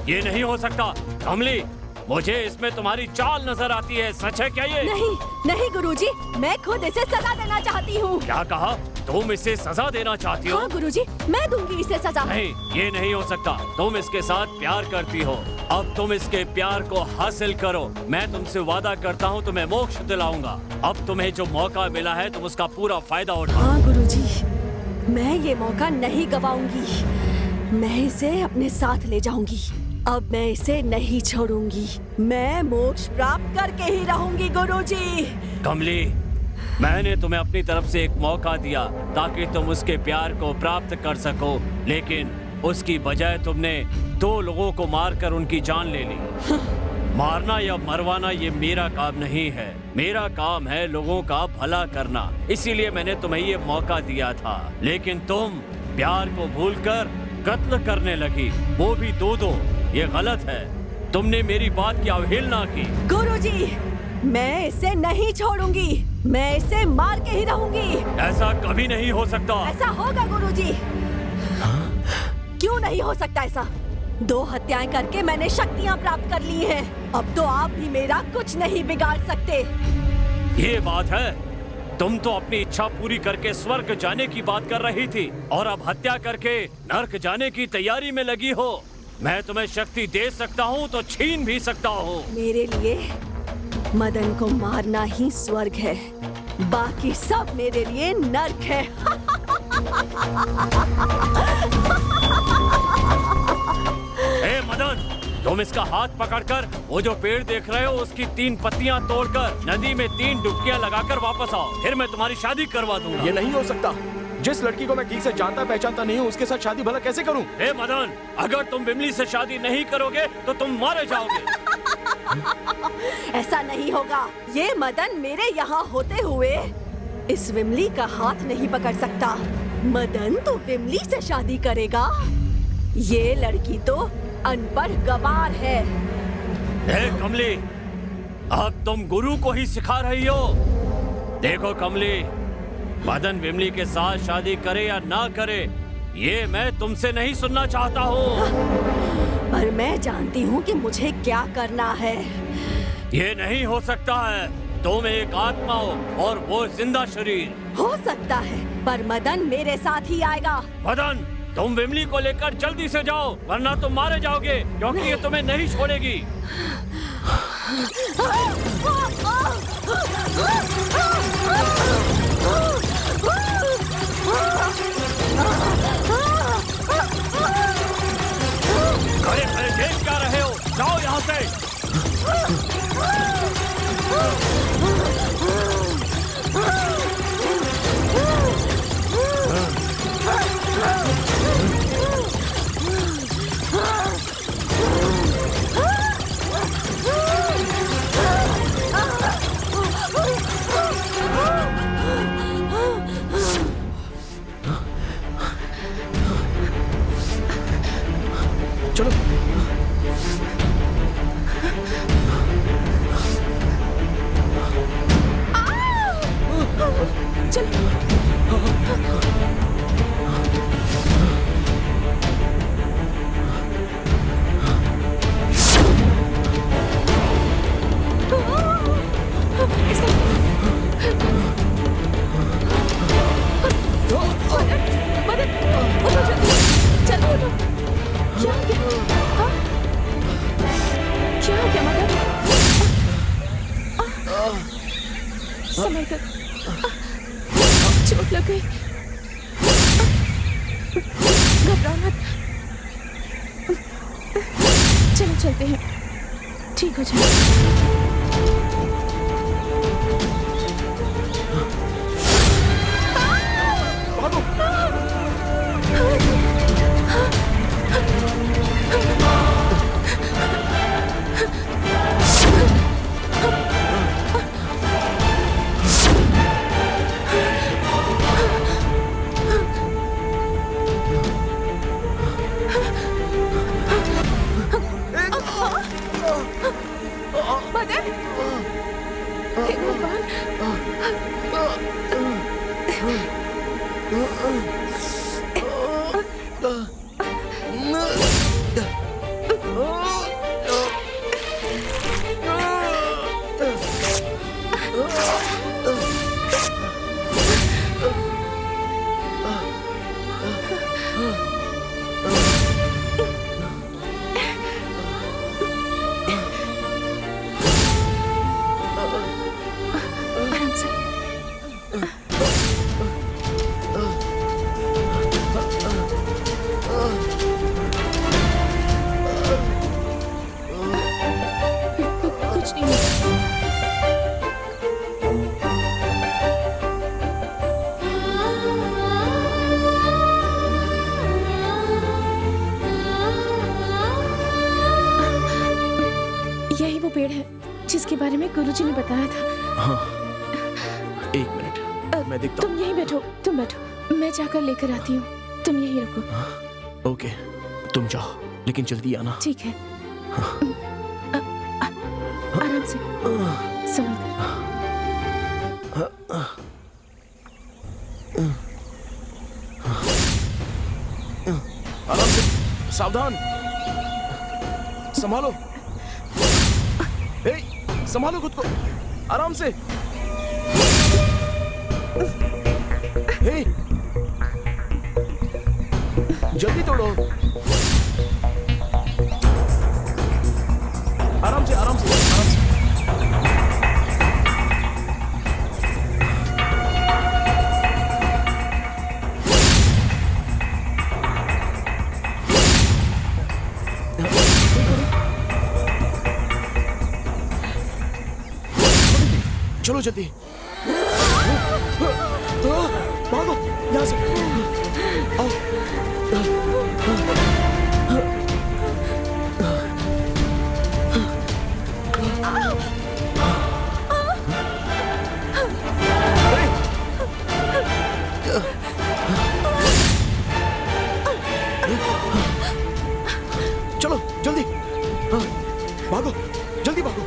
ये नहीं हो सकता। कमली, मुझे इसमें तुम्हारी चाल नजर आती है। सच है क्या ये? नहीं नहीं गुरुजी, मैं खुद इसे सजा देना चाहती हूँ। क्या कहा? तुम इसे सजा देना चाहती हो? हाँ गुरुजी, मैं दूंगी इसे सजा। नहीं, ये नहीं हो सकता। तुम इसके साथ प्यार करती हो, अब तुम इसके प्यार को हासिल करो। मैं तुमसे वादा करता हूँ तुम्हें मोक्ष दिलाऊंगा। अब तुम्हें जो मौका मिला है तुम उसका पूरा फायदा उठाओ। हाँ गुरुजी, मैं ये मौका नहीं गवाऊंगी। मैं इसे अपने साथ ले जाऊंगी। अब मैं इसे नहीं छोड़ूंगी। मैं मोक्ष प्राप्त करके ही रहूंगी गुरुजी। कमली, मैंने तुम्हें अपनी तरफ से एक मौका दिया ताकि तुम उसके प्यार को प्राप्त कर सको, लेकिन उसकी बजाय तुमने 2 लोगों को मारकर उनकी जान ले ली। मारना या मरवाना ये मेरा काम नहीं है। मेरा काम है लोगों का भला करना, इसीलिए मैंने तुम्हें ये मौका दिया था। लेकिन तुम प्यार को भूलकर कत्ल करने लगी, वो भी दो। ये गलत है। तुमने मेरी बात की अवहेलना की। गुरुजी, मैं इसे नहीं छोड़ूंगी। मैं इसे मार के ही रहूंगी। ऐसा कभी नहीं हो सकता। ऐसा होगा गुरुजी। क्यों नहीं हो सकता ऐसा? 2 हत्याएं करके मैंने शक्तियां प्राप्त कर ली हैं। अब तो आप भी मेरा कुछ नहीं बिगाड़ सकते। ये बात है, तुम तो अपनी इच्छा पूरी करके स्वर्ग जाने की बात कर रही थी और अब हत्या करके नर्क जाने की तैयारी में लगी हो। मैं तुम्हें शक्ति दे सकता हूँ तो छीन भी सकता हूँ। मेरे लिए मदन को मारना ही स्वर्ग है, बाकी सब मेरे लिए नर्क है। ए मदन, तुम इसका हाथ पकड़कर वो जो पेड़ देख रहे हो उसकी 3 पत्तियां तोड़कर नदी में 3 डुबकियां लगाकर वापस आओ, फिर मैं तुम्हारी शादी करवा दूंगा। ये नहीं हो सकता। जिस लड़की को मैं ठीक से जानता पहचानता नहीं हूँ उसके साथ शादी भला कैसे करूँ? ए मदन, अगर तुम विमली से शादी नहीं करोगे तो तुम मारे जाओगे। ऐसा नहीं होगा। ये मदन मेरे यहाँ होते हुए इस विमली का हाथ नहीं पकड़ सकता। मदन तो विमली से शादी करेगा। ये लड़की तो अनपढ़ गवार है। ए कमली, अब तुम गुरु को ही सिखा रही हो। देखो कमली, मदन विमली के साथ शादी करे या ना करे, ये मैं तुमसे नहीं सुनना चाहता हूँ। पर मैं जानती हूँ कि मुझे क्या करना है। ये नहीं हो सकता है। तुम एक आत्मा हो और वो जिंदा शरीर। हो सकता है, पर मदन मेरे साथ ही आएगा। मदन, तुम विमली को लेकर जल्दी से जाओ, वरना तुम मारे जाओगे, क्योंकि ये तुम्हें नहीं छोड़ेगी। खड़े खड़े देख क्या रहे हो? जाओ यहाँ से। चलो। चोट लग गई। घबराओ मत। चलो चलते हैं, ठीक हो जाए। मदन, हे भगवान। आराम से। बारे में गुरुजी ने बताया था। हाँ, एक मिनट, मैं देखता हूँ। तुम यहीं बैठो, तुम बैठो, मैं जाकर लेकर आती हूँ। तुम यहीं रखो। ओके, तुम जाओ, लेकिन जल्दी आना। ठीक है। आराम से, संभल कर। आराम से, सावधान, संभालो। ए, संभालो खुद को, आराम से। ए, जल्दी तोड़ो। आराम से, आराम से, आराम से। चलो जल्दी, भागो यहाँ से। आओ। चलो जल्दी, भागो, जल्दी भागो।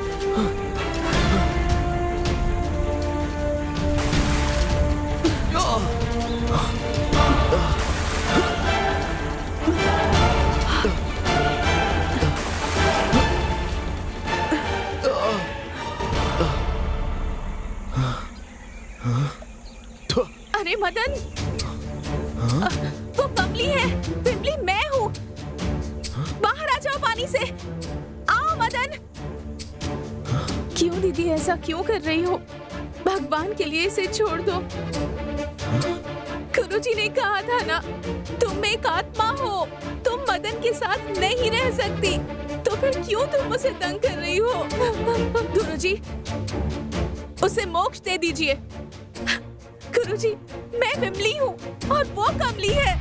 अरे मदन, वो कमली है, पिंपली मैं हूँ। बाहर आ जाओ पानी से। आओ मदन। क्यों दीदी ऐसा क्यों कर रही हो? भगवान के लिए इसे छोड़ दो। गुरुजी ने कहा था ना, तुम एक आत्मा हो, तुम मदन के साथ नहीं रह सकती, तो फिर क्यों तुम उसे तंग कर रही हो? गुरुजी, उसे मोक्ष दे दीजिए। गुरुजी, मैं विमली हूँ और वो कमली है।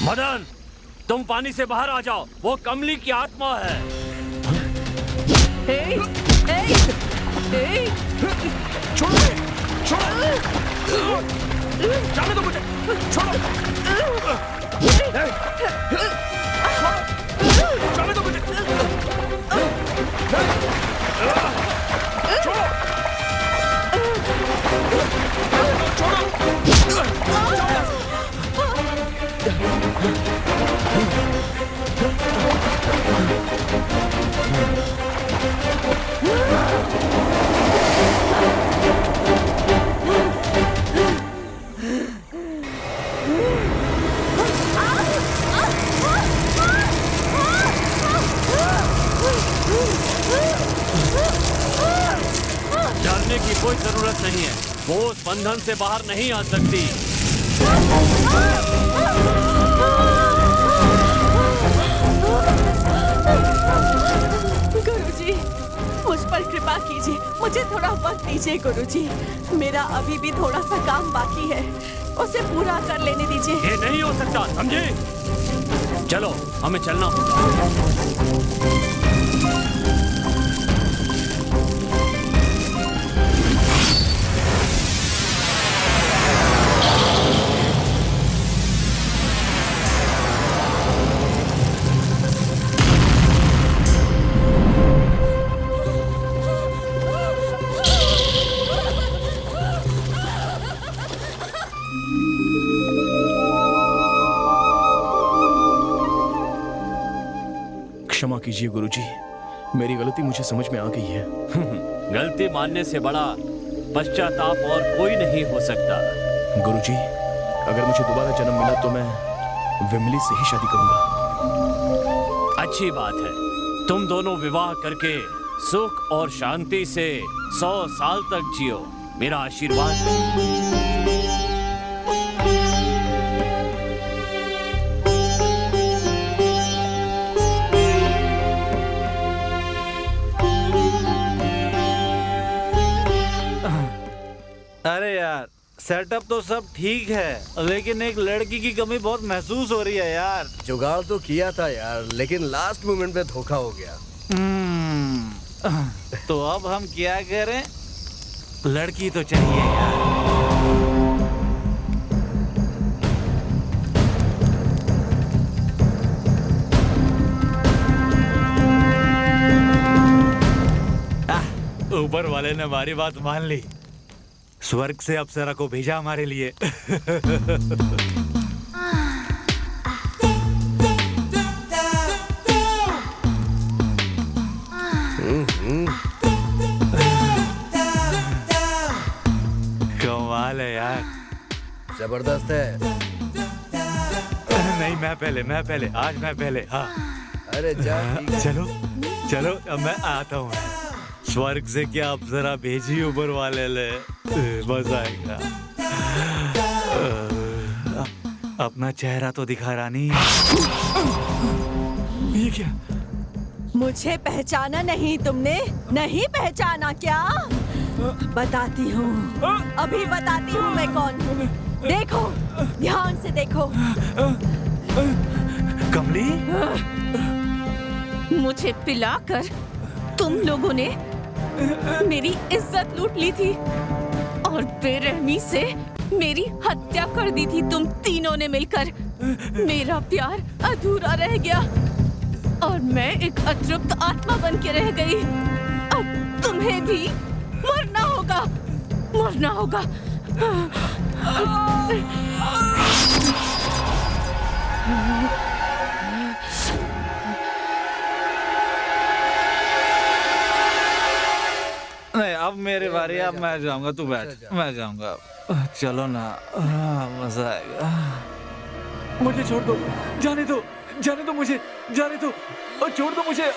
मदन, तुम पानी से बाहर आ जाओ, वो कमली की आत्मा है। छोड़ो, छोड़ो, जाने दो मुझे, छोड़ो, जाने दो मुझे, छोड़ो, डरने की कोई जरूरत नहीं है, वो उस बंधन से बाहर नहीं आ सकती। गुरुजी, मुझ पर कृपा कीजिए, मुझे थोड़ा वक्त दीजिए गुरुजी। मेरा अभी भी थोड़ा सा काम बाकी है, उसे पूरा कर लेने दीजिए। ये नहीं हो सकता, समझे? चलो, हमें चलना होगा। क्षमा कीजिए गुरुजी, मेरी गलती मुझे समझ में आ गई है। गलती मानने से बड़ा पश्चाताप और कोई नहीं हो सकता। गुरुजी, अगर मुझे दोबारा जन्म मिला तो मैं विमली से ही शादी करूंगा। अच्छी बात है, तुम दोनों विवाह करके सुख और शांति से 100 साल तक जियो, मेरा आशीर्वाद है। अरे यार, सेटअप तो सब ठीक है, लेकिन एक लड़की की कमी बहुत महसूस हो रही है यार। जुगाड़ तो किया था यार, लेकिन लास्ट मोमेंट पे धोखा हो गया। तो अब हम क्या करें? लड़की तो चाहिए यार। ऊपर वाले ने हमारी बात मान ली, स्वर्ग से अप्सरा को भेजा हमारे लिए। कमाल है यार, जबरदस्त है। नहीं मैं पहले, आज मैं पहले। हाँ अरे जा, ठीक है। चलो चलो, अब मैं आता हूँ। स्वर्ग से क्या अप्सरा भेजी ऊपर वाले ले, मजा आएगा। अपना चेहरा तो दिखा रानी। ये क्या? मुझे पहचाना नहीं तुमने? नहीं पहचाना क्या? बताती हूँ, अभी बताती हूँ मैं कौन हूँ। देखो, ध्यान से देखो। कमली, मुझे पिलाकर तुम लोगों ने मेरी इज्जत लूट ली थी और बेरहमी से मेरी हत्या कर दी थी तुम तीनों ने मिलकर। मेरा प्यार अधूरा रह गया और मैं एक अतृप्त आत्मा बन के रह गई। अब तुम्हें भी मरना होगा, मरना होगा। नहीं, अब मेरी बारी, अब मैं जाऊंगा। तू बैठ, मैं जाऊंगा। चलो ना, मजा आएगा। मुझे छोड़ दो, जाने दो, जाने दो मुझे, जाने दो, छोड़ दो मुझे।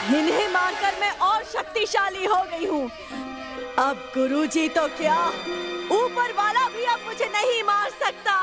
इन्हें मारकर मैं और शक्तिशाली हो गई हूँ। अब गुरुजी तो क्या, ऊपर वाला भी अब मुझे नहीं मार सकता।